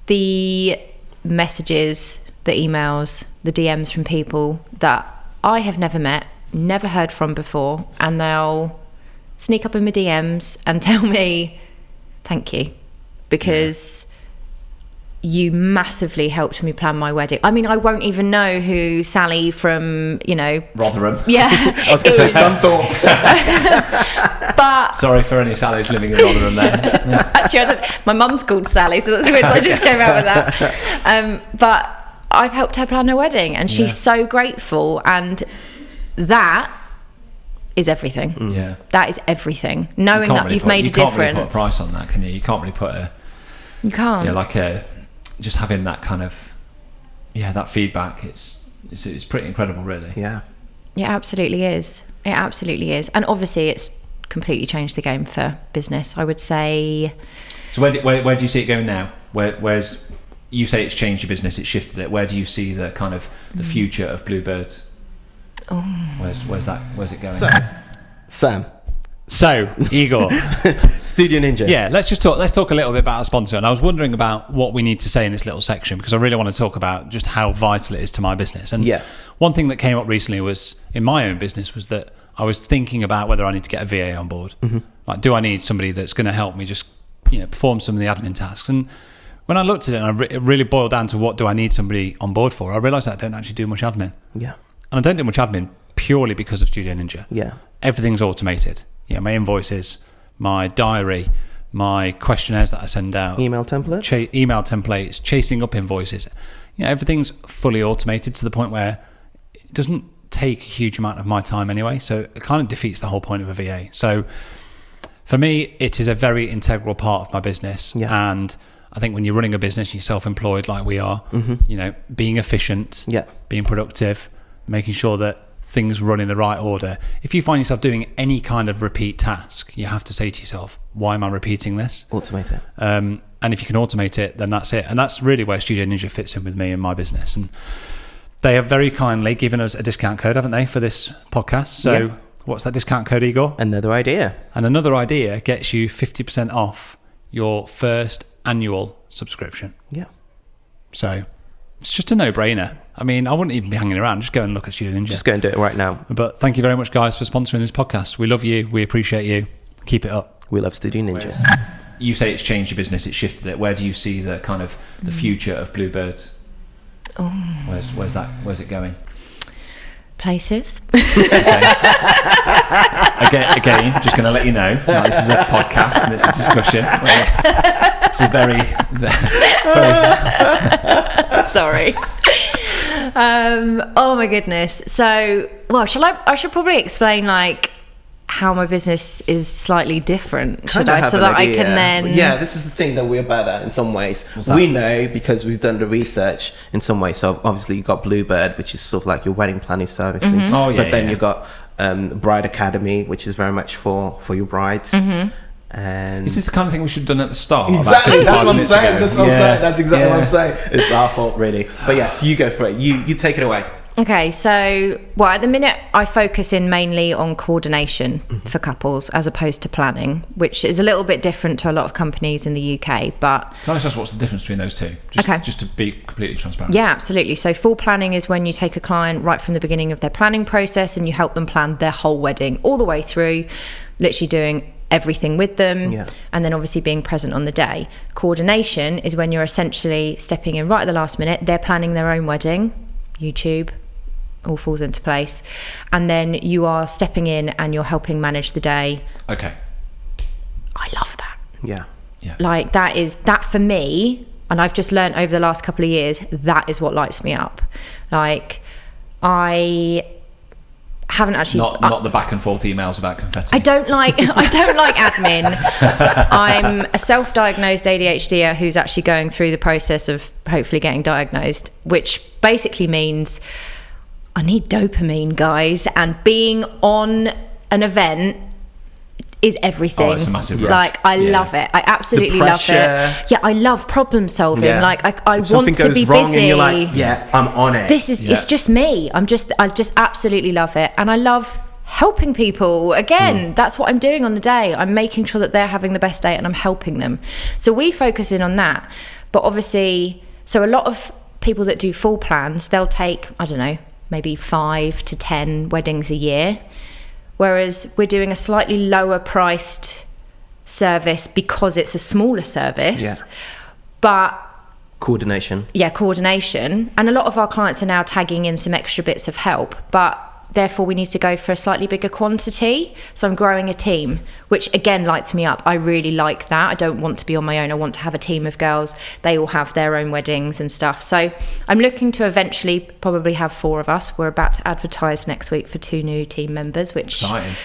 The messages, the emails, the DMs from people that I have never met, never heard from before, and they'll sneak up in my DMs and tell me thank you, because you massively helped me plan my wedding. I mean, I won't even know who Sally from, Rotherham. Yeah. I was going to say Scunthorpe. But sorry for any Sallys living in Rotherham there. Actually, my mum's called Sally, so that's weird. I just came out with that. But I've helped her plan her wedding, and she's so grateful, and that is everything. Yeah. That is everything. Knowing that you've made a difference. You can't really put a price on that, can you? You can't really put You can't. Yeah, like just having that kind of that feedback. It's pretty incredible, really. Yeah. It absolutely is. It absolutely is, and obviously it's completely changed the game for business, I would say. So where do you see it going now? Where's you say it's changed your business, it's shifted it. Where do you see the kind of the future of Bluebirds? Oh. Where's it going? Sam. So, Igor, Studio Ninja. Yeah, let's talk a little bit about our sponsor. And I was wondering about what we need to say in this little section, because I really want to talk about just how vital it is to my business. And one thing that came up recently was in my own business was that I was thinking about whether I need to get a VA on board. Mm-hmm. Like, do I need somebody that's going to help me just perform some of the admin tasks? And when I looked at it, and it really boiled down to what do I need somebody on board for, I realised that I don't actually do much admin. Yeah. And I don't do much admin purely because of Studio Ninja. Yeah. Everything's automated. My invoices, my diary, my questionnaires that I send out, email templates, chasing up invoices. Everything's fully automated to the point where it doesn't take a huge amount of my time anyway, so it kind of defeats the whole point of a VA. So for me, it is a very integral part of my business. And I think when you're running a business, you're self-employed like we are, being efficient, being productive, making sure that things run in the right order. If you find yourself doing any kind of repeat task, you have to say to yourself, why am I repeating this? Automate it. And if you can automate it, then that's it. And that's really where Studio Ninja fits in with me and my business. And they have very kindly given us a discount code, haven't they, for this podcast? So what's that discount code, Igor? Another idea. And Another Idea gets you 50% off your first annual subscription. Yeah. So it's just a no-brainer. I mean, I wouldn't even be hanging around. Just go and look at Studio Ninja. Just go and do it right now. But thank you very much, guys, for sponsoring this podcast. We love you. We appreciate you. Keep it up. We love Studio Ninja. You say it's changed your business, it's shifted it. Where do you see the kind of the future of Bluebird? Where's it going? Places. Again, just going to let you know, this is a podcast and it's a discussion. It's a very Sorry. Oh my goodness. So, well, I should probably explain how my business is slightly different, should I? So that I can then... Yeah, this is the thing that we're bad at in some ways. We know because we've done the research in some ways. So obviously you've got Bluebird, which is sort of like your wedding planning service. But then you've got Bride Academy, which is very much for your brides. And is this the kind of thing we should have done at the start? Exactly, that's what I'm saying. That's exactly what I'm saying. It's our fault, really. But yes, you go for it. You take it away. Okay, so, at the minute I focus in mainly on coordination for couples as opposed to planning, which is a little bit different to a lot of companies in the UK, but... Can I just ask what's the difference between those two? Just to be completely transparent. Yeah, absolutely. So full planning is when you take a client right from the beginning of their planning process and you help them plan their whole wedding all the way through, literally doing everything with them, and then obviously being present on the day. Coordination is when you're essentially stepping in right at the last minute, they're planning their own wedding, YouTube, all falls into place, and then you are stepping in and you're helping manage the day. Okay. I love that. Yeah. That for me, and I've just learned over the last couple of years, that is what lights me up. I haven't actually not the back and forth emails about confetti. I don't like admin. I'm a self-diagnosed ADHDer who's actually going through the process of hopefully getting diagnosed, which basically means I need dopamine, guys, and being on an event is everything. Oh, it's a massive rush. I love it. I absolutely love it. Yeah, I love problem solving. I want to be busy. And you're like, I'm on it. It's just me. I just absolutely love it, and I love helping people. Again, that's what I'm doing on the day. I'm making sure that they're having the best day, and I'm helping them. So we focus in on that. But obviously, so a lot of people that do full plans, they'll take, I don't know, maybe 5 to 10 weddings a year, whereas we're doing a slightly lower priced service because it's a smaller service, but coordination, and a lot of our clients are now tagging in some extra bits of help, but therefore we need to go for a slightly bigger quantity. So I'm growing a team, which again lights me up. I really like that. I don't want to be on my own. I want to have a team of girls. They all have their own weddings and stuff. So I'm looking to eventually probably have 4 of us. We're about to advertise next week for 2 new team members, which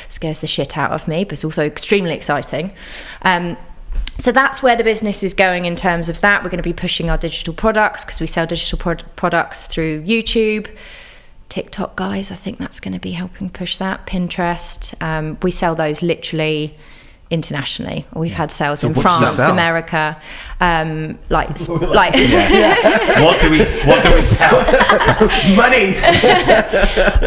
scares the shit out of me, but it's also extremely exciting. So that's where the business is going in terms of that. We're going to be pushing our digital products because we sell digital products through YouTube. TikTok, guys, I think that's going to be helping push that. Pinterest, we sell those literally internationally. We've had sales in France, America. What do we sell? Monies.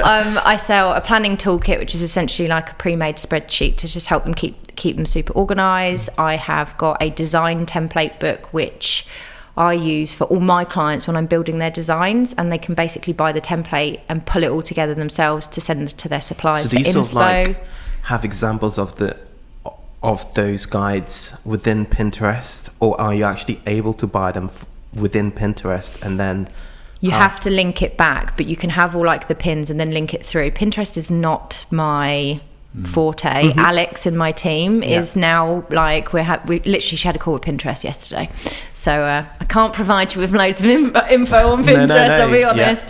I sell a planning toolkit, which is essentially like a pre-made spreadsheet to just help them keep them super organized. I have got a design template book, which I use for all my clients when I'm building their designs, and they can basically buy the template and pull it all together themselves to send to their suppliers. So do you sort of have examples of those guides within Pinterest, or are you actually able to buy them within Pinterest and then you have to link it back, but you can have all the pins and then link it through? Pinterest is not my forte. Alex in my team is now like we literally shared a call with Pinterest yesterday, so I can't provide you with loads of info on Pinterest. I'll be honest.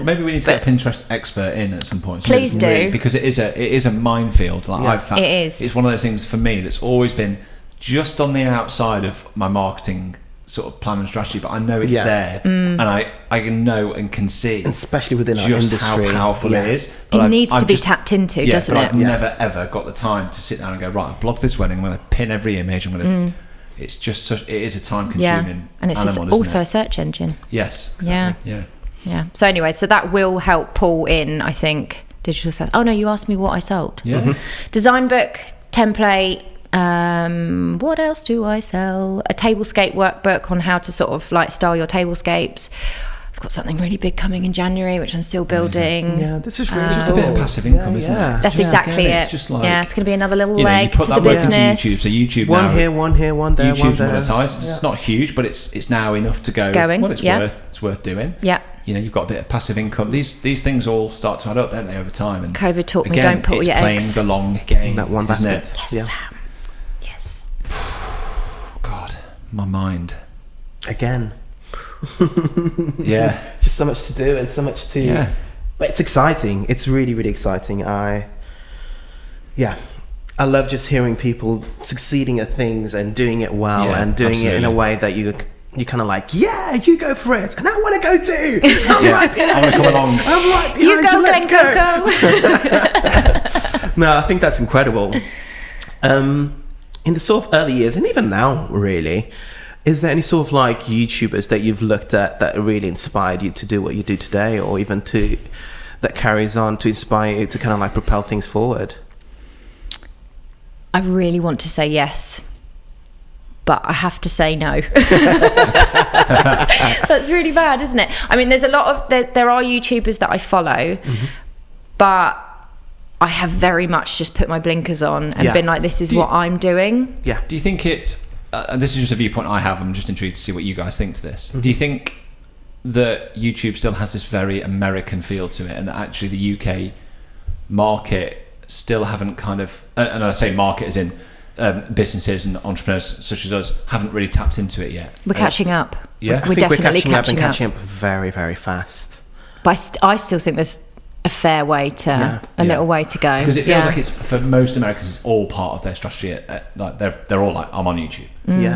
Maybe we need to get a Pinterest expert in at some point. Please do, really, because it is a minefield. Like I've found, it is. It's one of those things for me that's always been just on the outside of my marketing sort of plan and strategy, but I know it's there, and I know and can see, and especially within our just industry, how powerful it is. But it needs to be tapped into, doesn't it? I've never ever got the time to sit down and go, right, I've blogged this wedding, I'm going to pin every image, I'm going to. It's just it is a time consuming and it's animal, also isn't it? a search engine. Yes, exactly. Yeah. So anyway, so that will help pull in, I think, digital sales. Oh no, you asked me what I sold. Design book, template. What else do I sell? A tablescape workbook on how to sort of like style your tablescapes. I've got something really big coming in January, which I'm still building. Yeah, this is really just a bit of passive income, isn't it? That's exactly it. It's just like, it's going to be another little you leg to the business. YouTube, so YouTube one now, here, one there, YouTube's one there. monetized. It's not huge, but it's now enough to go. It's going. Well, it's worth doing. Yeah. You know, you've got a bit of passive income. These things all start to add up, don't they, over time? And COVID taught me again, don't put all your playing eggs the long game. That one basket. Yes. God, my mind. Again. Yeah. Just so much to do and so much to... Yeah. But it's exciting. It's really, really exciting. I love just hearing people succeeding at things and doing it well and doing it in a way that you kind of like, you go for it, and I want to go too. I'm right behind I want to come along. I'm right behind you. Let's go. No, I think that's incredible. In the sort of early years, and even now, really, is there any sort of like YouTubers that you've looked at that really inspired you to do what you do today, or even that carries on to inspire you to kind of like propel things forward? I really want to say yes, but I have to say no. That's really bad, isn't it? I mean, there's a lot of there are YouTubers that I follow, but I have very much just put my blinkers on and been like, this is what I'm doing. Yeah. Do you think and this is just a viewpoint I have, I'm just intrigued to see what you guys think to this. Do you think that YouTube still has this very American feel to it, and that actually the UK market still haven't kind of, and I say market as in businesses and entrepreneurs such as us, haven't really tapped into it yet? We're catching up. Yeah, we're definitely catching up very, very fast. But I still think there's a fair way to little way to go, because it feels like it's, for most Americans, it's all part of their strategy. Like they're all like, I'm on YouTube.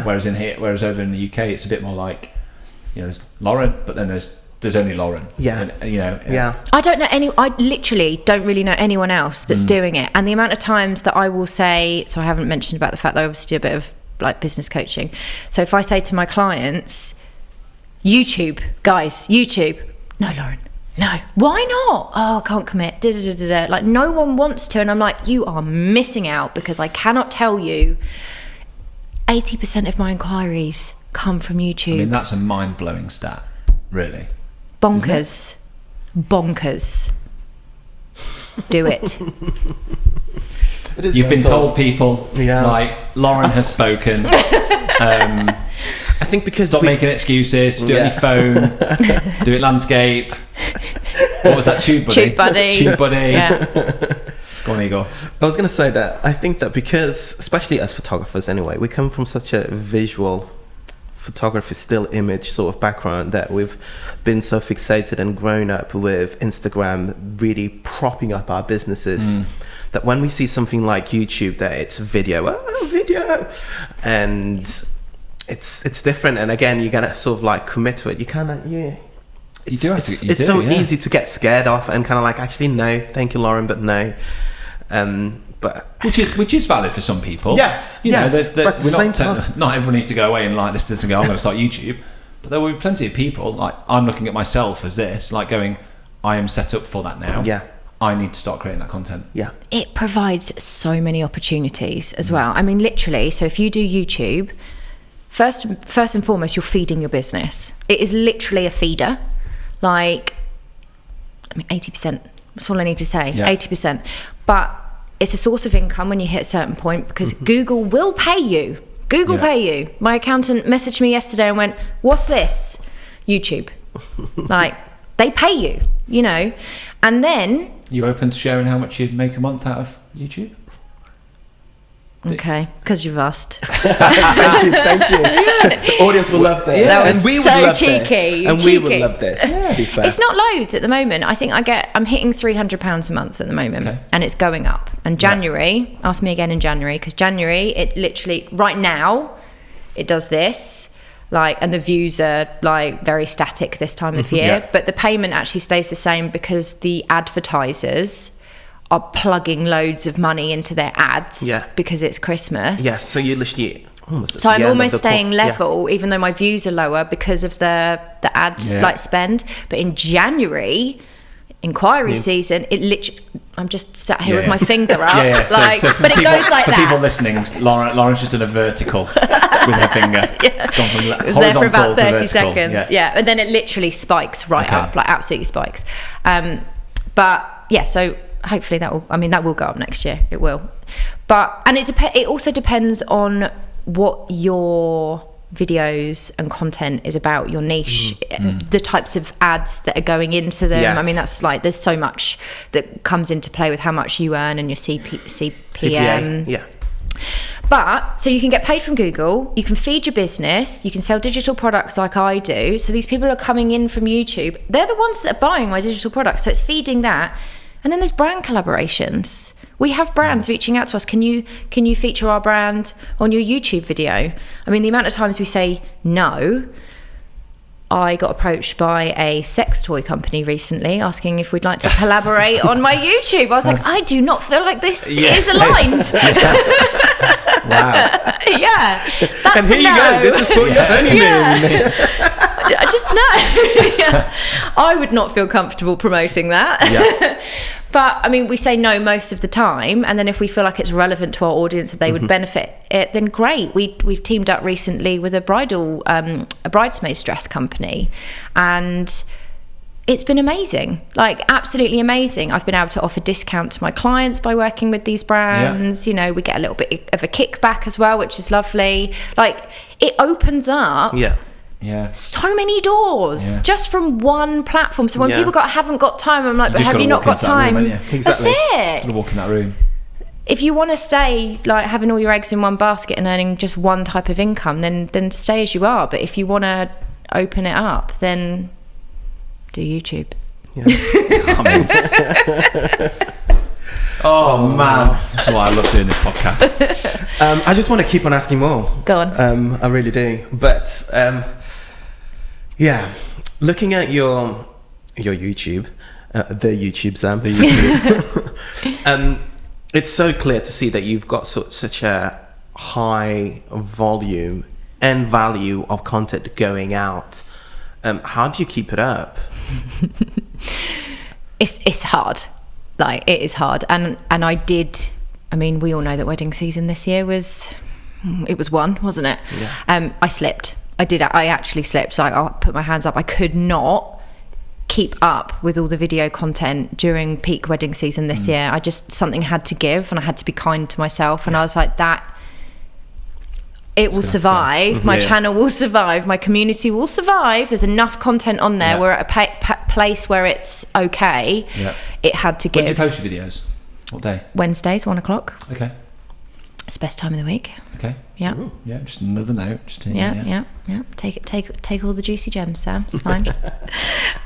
Whereas over in the UK, it's a bit more like, there's Lauren, but then there's only Lauren. I don't know I literally don't really know anyone else that's doing it. And the amount of times that I will say, so I haven't mentioned about the fact that I obviously do a bit of like business coaching. So if I say to my clients, YouTube, guys, YouTube, no, Lauren, no, why not? Oh, I can't commit. Like no one wants to, and I'm like, you are missing out, because I cannot tell you 80% of my inquiries come from YouTube. I mean, that's a mind-blowing stat, really. Bonkers. Do it. You've been told, people, like Lauren has spoken. I think because stop making excuses. Do it on your phone. Do it landscape. What was that? Tube buddy. Tube buddy. Yeah. Go on, Igor. I was going to say that I think that because, especially as photographers anyway, we come from such a visual photography, still image sort of background, that we've been so fixated and grown up with Instagram really propping up our businesses, that when we see something like YouTube, that it's video, and it's different. And again, you gotta sort of like commit to it. You kind of it's so easy to get scared off and kind of like, actually no, thank you, Lauren, but no. But which is valid for some people. Yes, but not everyone needs to go away and like this and go, I'm going to start YouTube. But there will be plenty of people, like I'm looking at myself as this, like going, I am set up for that now. Yeah, I need to start creating that content. Yeah, it provides so many opportunities as well. I mean, literally. So if you do YouTube, first and foremost, you're feeding your business. It is literally a feeder. Like, I mean, 80%. That's all I need to say. 80%. But it's a source of income when you hit a certain point, because Google will pay you. Pay you. My accountant messaged me yesterday and went, what's this? YouTube. Like, they pay you, And then... You open to sharing how much you'd make a month out of YouTube? Okay, because you've asked. Thank you. The audience will love this. That was and we so would love cheeky. This. And cheeky. we would love this, to be fair. It's not loads at the moment. I think I'm hitting £300 a month at the moment, and it's going up. And January, ask me again in January, because January, it literally, right now, it does this. And the views are very static this time of year, but the payment actually stays the same because the advertisers are plugging loads of money into their ads because it's Christmas. Yeah, so you're literally almost. So I'm almost staying level, even though my views are lower because of the ad spend. But in January, inquiry season, it literally. I'm just sat here with my finger up, but it goes like that. For people listening, Lauren's just done a vertical with her finger. Gone from it was there for about 30 seconds. Yeah, and then it literally spikes up, absolutely spikes. But yeah, so hopefully that will go up next year. It will, and it also depends on what your videos and content is about, your niche, the types of ads that are going into them. I mean, that's there's so much that comes into play with how much you earn and your CPM. Yeah. But so you can get paid from Google, you can feed your business, you can sell digital products like I do. So these people are coming in from YouTube. They're the ones that are buying my digital products. So it's feeding that. And then there's brand collaborations. We have brands reaching out to us. Can you feature our brand on your YouTube video? I mean, the amount of times we say no. I got approached by a sex toy company recently asking if we'd like to collaborate on my YouTube. I was like, I do not feel like this is aligned. Wow. That's and here you go. This is for your honeymoon. I just know. I would not feel comfortable promoting that. But I mean, we say no most of the time, and then if we feel like it's relevant to our audience that they would benefit it, then great. We've teamed up recently with a bridesmaid's dress company, and it's been amazing, absolutely amazing. I've been able to offer discount to my clients by working with these brands. You know, we get a little bit of a kickback as well, which is lovely. It opens up so many doors just from one platform. So when people haven't got time, I'm like, but have you not got time? Exactly. That's it. Gotta walk in that room. If you want to stay having all your eggs in one basket and earning just one type of income, then stay as you are. But if you want to open it up, then do YouTube. Oh man, that's why I love doing this podcast. I just want to keep on asking more. Go on. I really do. But looking at your YouTube, the YouTube, Sam. The YouTube. It's so clear to see that you've got such a high volume and value of content going out. How do you keep it up? It's hard. It is hard. And we all know that wedding season this year was one, wasn't it? I slipped. I actually slipped. I put my hands up. I could not keep up with all the video content during peak wedding season this year. Something had to give, and I had to be kind to myself. And I was like, it will survive. My channel will survive. My community will survive. There's enough content on there. We're at a place where it's okay. It had to give. When do you post your videos? What day? Wednesdays, 1:00. Okay. It's the best time of the week. Okay. Yeah. Ooh, yeah. Just another note. Yeah. Take all the juicy gems, Sam. It's fine.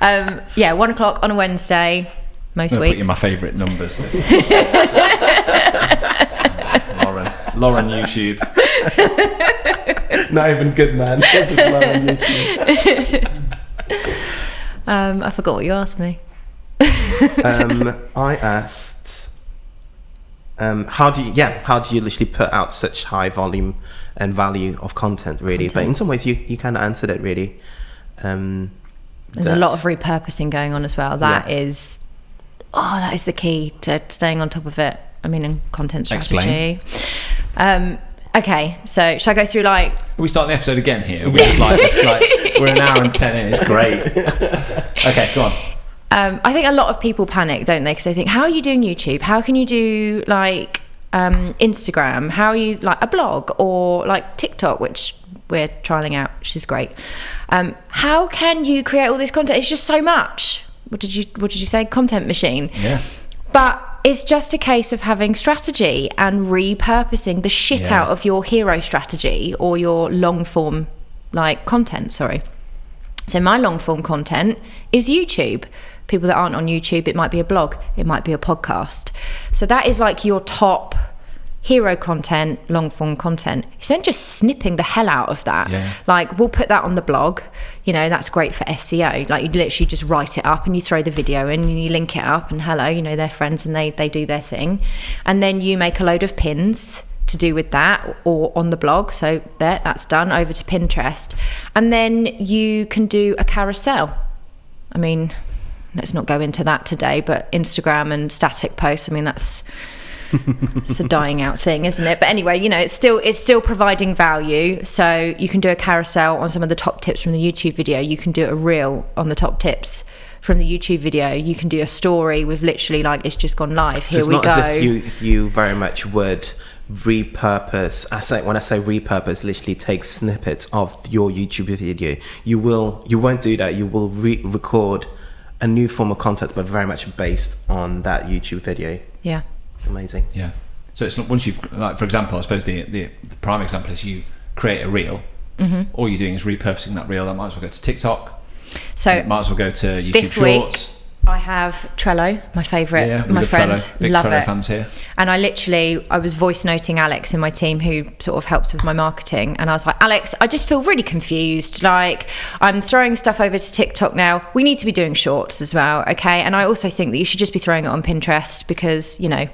1:00 on a Wednesday. Most I'm weeks. Put you in my favourite numbers. Lauren YouTube. Not even Goodman. Just Lauren YouTube. I forgot what you asked me. I asked, how do you literally put out such high volume and value of content, really? But in some ways, you kind of answered it, really. There's a lot of repurposing going on as well. That is the key to staying on top of it. And content strategy. Explain. Okay, so should I go through Are we starting the episode again here? We're just we're an hour and 10 in. It's great. Okay, go on. I think a lot of people panic, don't they? Because they think, how are you doing YouTube? How can you do Instagram? How are you a blog or TikTok, which we're trialing out, which is great. How can you create all this content? It's just so much. what did you say? Content machine. Yeah. But it's just a case of having strategy and repurposing the shit out of your hero strategy or your long form content. Sorry. So my long form content is YouTube. People that aren't on YouTube, it might be a blog, it might be a podcast. So that is like your top hero content, long form content. It's then just snipping the hell out of that. Yeah. Like, we'll put that on the blog, you know, that's great for SEO. Like, you literally just write it up and you throw the video in and you link it up and hello, you know, they're friends and they do their thing. And then you make a load of pins to do with that or on the blog. So that's done. Over to Pinterest. And then you can do a carousel. I mean, let's not go into that today, but Instagram and static posts, I mean, it's a dying out thing, isn't it? But anyway, you know, it's still providing value. So you can do a carousel on some of the top tips from the YouTube video. You can do a reel on the top tips from the YouTube video. You can do a story with literally like, it's just gone live. So here we go. It's not as if you very much would repurpose. When I say repurpose, literally take snippets of your YouTube video. You won't do that. You will record a new form of content, but very much based on that YouTube video. Yeah. Amazing. Yeah. So it's not, once you've, like, for example, I suppose the prime example is you create a reel. Mm-hmm. All you're doing is repurposing that reel. That might as well go to TikTok. So might as well go to YouTube this Shorts. Week, I have Trello, my favourite, my friend, Trello. Big love Trello it. fans here. And I was voice noting Alex in my team, who sort of helps with my marketing. And I was like, Alex, I just feel really confused. Like, I'm throwing stuff over to TikTok now. We need to be doing shorts as well, okay? And I also think that you should just be throwing it on Pinterest because, you know,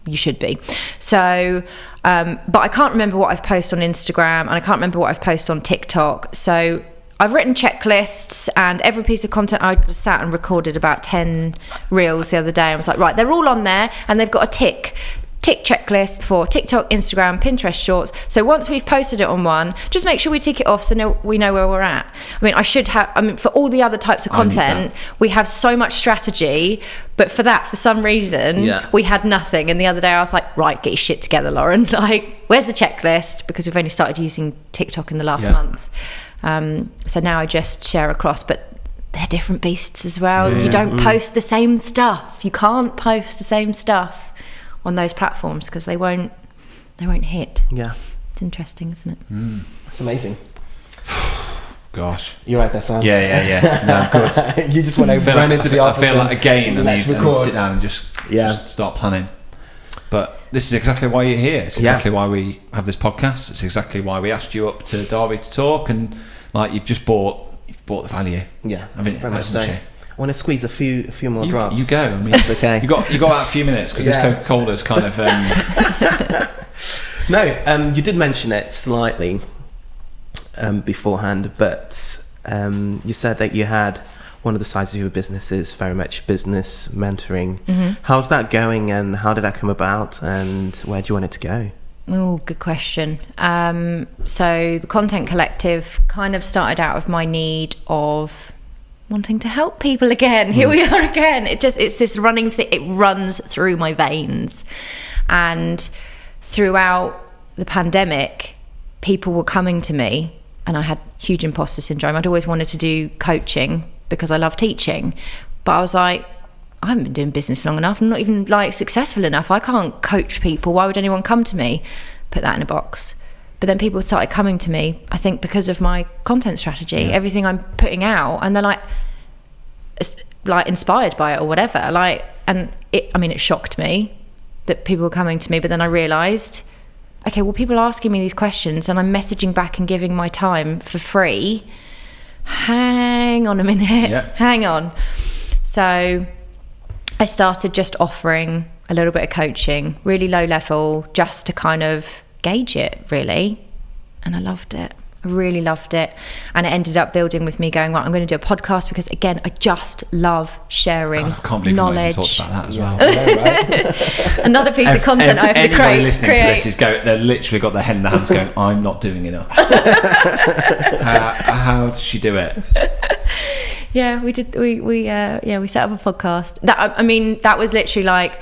you should be. So, but I can't remember what I've posted on Instagram and I can't remember what I've posted on TikTok. So I've written checklists, and every piece of content I sat and recorded about 10 reels the other day. I was like, right, they're all on there and they've got a tick checklist for TikTok, Instagram, Pinterest Shorts. So once we've posted it on one, just make sure we tick it off so we know where we're at. I mean, for all the other types of content, we have so much strategy, but for that, for some reason, we had nothing. And the other day I was like, right, get your shit together, Lauren. Like, where's the checklist? Because we've only started using TikTok in the last month. So now I just share across, but they're different beasts as well. You don't post the same stuff. You can't post the same stuff on those platforms because they won't hit. Yeah, it's interesting, isn't it? That's amazing. Gosh, you're right there, Sam. Yeah. No, good. You just want to run into the office. I feel like again, and let's and sit down and just start planning. But this is exactly why you're here. It's exactly why we have this podcast. It's exactly why we asked you up to Derby to talk, and like you've bought the value. Yeah, I mean, very much so. I want to squeeze a few more drops. You go. I mean, it's okay. You got about a few minutes because this Coca-Cola's kind of. No, you did mention it slightly beforehand, but you said that you had one of the sides of your business is very much business mentoring. Mm-hmm. How's that going, and how did that come about, and where do you want it to go? Oh, good question. So the Content Collective kind of started out of my need of wanting to help people again. Here we are again. It's this running thing. It runs through my veins. And throughout the pandemic, people were coming to me, and I had huge imposter syndrome. I'd always wanted to do coaching because I love teaching, but I was like, I haven't been doing business long enough. I'm not even like successful enough. I can't coach people. Why would anyone come to me? Put that in a box. But then people started coming to me, I think because of my content strategy, everything I'm putting out, and they're like inspired by it or whatever. It shocked me that people were coming to me, but then I realised, okay, well, people are asking me these questions and I'm messaging back and giving my time for free. Hang on a minute. Hang on. So I started just offering a little bit of coaching, really low level, just to kind of gauge it, really. And I loved it. I really loved it. And it ended up building with me going, right, I'm going to do a podcast because, again, I just love sharing knowledge. I can't believe we talked about that as well. Right? Another piece of content I have to create. Anybody listening to this is they've literally got their head in their hands going, I'm not doing enough. How did she do it? Yeah, we did. We set up a podcast. That was literally like,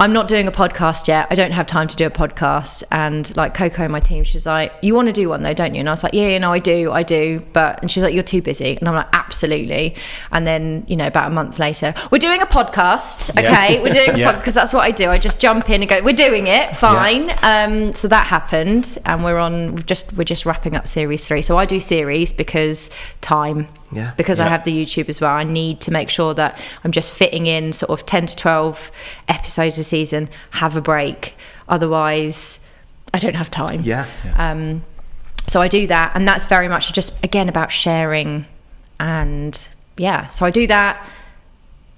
I'm not doing a podcast yet. I don't have time to do a podcast. And like Coco and my team, she's like, you want to do one though, don't you? And I was like, yeah, no, I do. And she's like, you're too busy. And I'm like, absolutely. And then, you know, about a month later, we're doing a podcast. Okay, we're doing a podcast, because that's what I do. I just jump in and go, we're doing it, fine. So that happened, and we're just wrapping up series 3. So I do series because time. Yeah. Because I have the YouTube as well. I need to make sure that I'm just fitting in sort of 10 to 12 episodes a season, have a break. Otherwise, I don't have time. So I do that, and that's very much just, again, about sharing. And so I do that.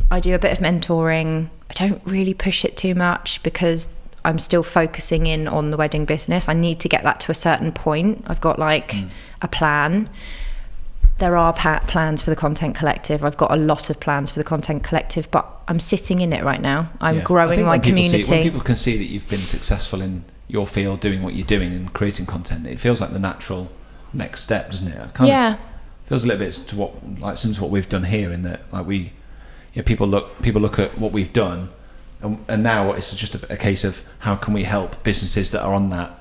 I do a bit of mentoring. I don't really push it too much because I'm still focusing in on the wedding business. I need to get that to a certain point. I've got like a plan. There are plans for the Content Collective. I've got a lot of plans for the Content Collective, but I'm sitting in it right now. I'm growing my community. When people can see that you've been successful in your field, doing what you're doing and creating content, it feels like the natural next step, doesn't it? It kind of feels a little bit to what, like, similar to what we've done here, in that, like, people look at what we've done, and now it's just a case of how can we help businesses that are on that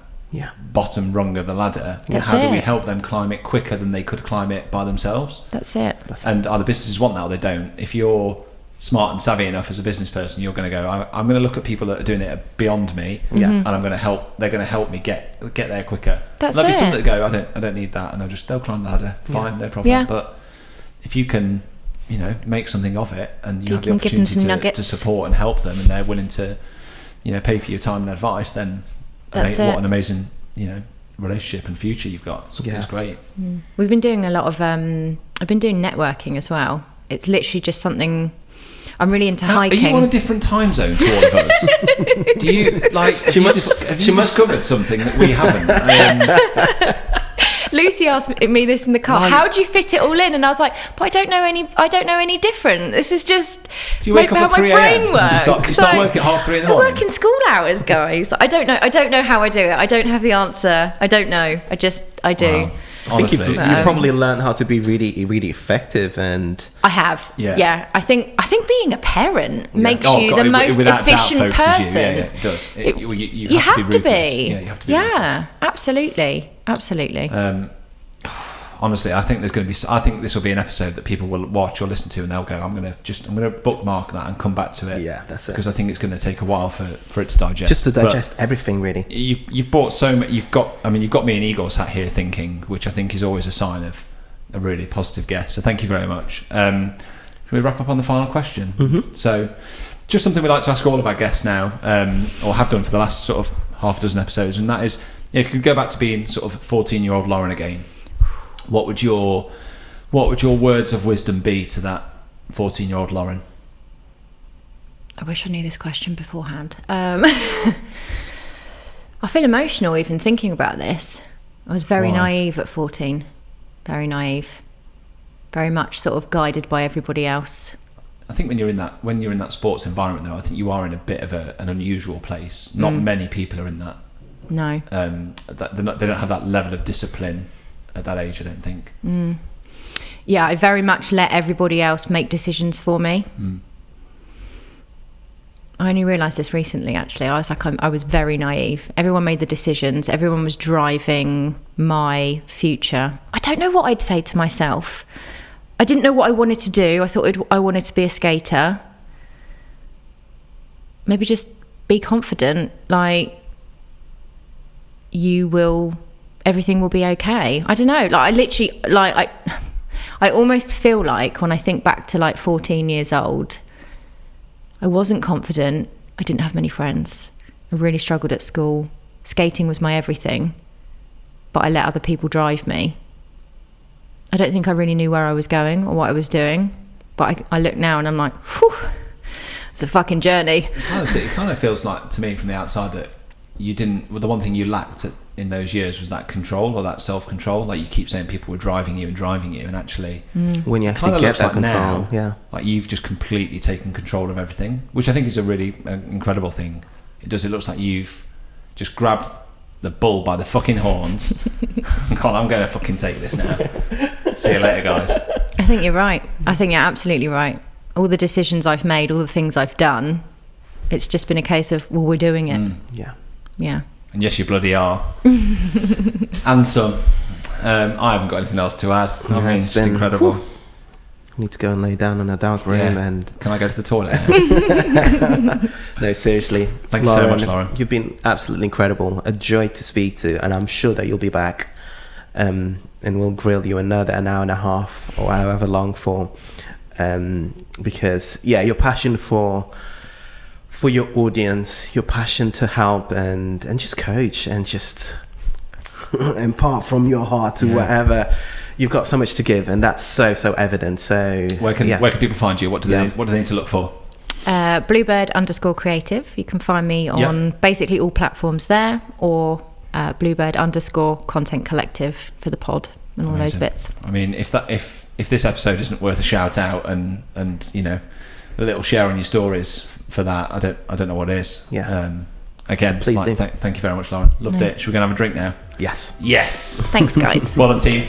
bottom rung of the ladder. How do we help them climb it quicker than they could climb it by themselves? That's it. And either businesses want that or they don't. If you're smart and savvy enough as a business person, you're going to go, I'm going to look at people that are doing it beyond me, and I'm going to help. They're going to help me get there quicker. There'll be some that go, I don't need that, and they'll climb the ladder. Fine, no problem. But if you can, you know, make something of it, and you have the opportunity to support and help them, and they're willing to, you know, pay for your time and advice, then what an amazing, you know, relationship and future you've got. It's great. We've been doing a lot of I've been doing networking as well. It's literally just something. I'm really into hiking. Are you on a different time zone to all of us? Do you, like, have you discovered something that we haven't? Lucy asked me this in the car. How do you fit it all in? And I was like, but I don't know any different. This is just do you wake up at 3 a.m.? You start work at 3:30 in the morning? I work in school hours, guys. I don't know how I do it. I don't have the answer. I don't know. I do. Wow. I think you've probably learned how to be really, really effective, and I have. Yeah. I think being a parent makes you the most efficient person. It does. You have to be. Yeah, you have to be. Yeah, absolutely. Honestly, I think I think this will be an episode that people will watch or listen to, and they'll go, I'm going to bookmark that and come back to it. Yeah, that's it. Because I think it's going to take a while for it to digest. Just to digest everything, really. You've brought so much. You've got me and Igor sat here thinking, which I think is always a sign of a really positive guest. So thank you very much. Should we wrap up on the final question? Mm-hmm. So, just something we like to ask all of our guests now, or have done for the last sort of half a dozen episodes, and that is, if you could go back to being sort of 14-year-old Lauren again, what would your words of wisdom be to that 14-year-old Lauren? I wish I knew this question beforehand. I feel emotional even thinking about this. I was very naive at 14. Very naive. Very much sort of guided by everybody else. I think when you're in that sports environment, though, I think you are in a bit of an unusual place. Not many people are in that. No. They don't have that level of discipline at that age, I don't think. Yeah, I very much let everybody else make decisions for me. I only realised this recently, actually. I was like, I was very naive. Everyone made the decisions. Everyone was driving my future. I don't know what I'd say to myself. I didn't know what I wanted to do. I thought I wanted to be a skater. Maybe just be confident. Like, everything will be okay. I don't know. Like, I literally, like, I almost feel like when I think back to like 14 years old, I wasn't confident. I didn't have many friends. I really struggled at school. Skating was my everything, but I let other people drive me. I don't think I really knew where I was going or what I was doing, but I look now and I'm like, whew, it's a fucking journey. Honestly, it kind of feels like to me from the outside that the one thing you lacked in those years was that control or that self-control. Like, you keep saying people were driving you, and actually when you actually get that control, like you've just completely taken control of everything, which I think is a really incredible thing. It looks like you've just grabbed the bull by the fucking horns. God, I'm going to fucking take this now. See you later, guys. I think you're right. I think you're absolutely right. All the decisions I've made, all the things I've done, it's just been a case of, well, we're doing it. Yeah. And yes, you bloody are. And some. I haven't got anything else to add. I mean, it's just incredible. need to go and lay down in a dark room. And can I go to the toilet? No, seriously. Thank you so much, Lauren. You've been absolutely incredible. A joy to speak to, and I'm sure that you'll be back. And we'll grill you another an hour and a half or however long for. Because your passion for your audience, your passion to help and just coach and just impart from your heart to whatever. You've got so much to give, and that's so evident. So where can people find you? What do they need to look for? Bluebird_creative. You can find me on basically all platforms there, or Bluebird_content collective for the pod and all those bits. I mean, if this episode isn't worth a shout out and a little share on your stories for that, I don't know what is. Again, so please thank you very much, Lauren. Loved it. Should we go and have a drink now? Yes. Thanks, guys. Well done, team.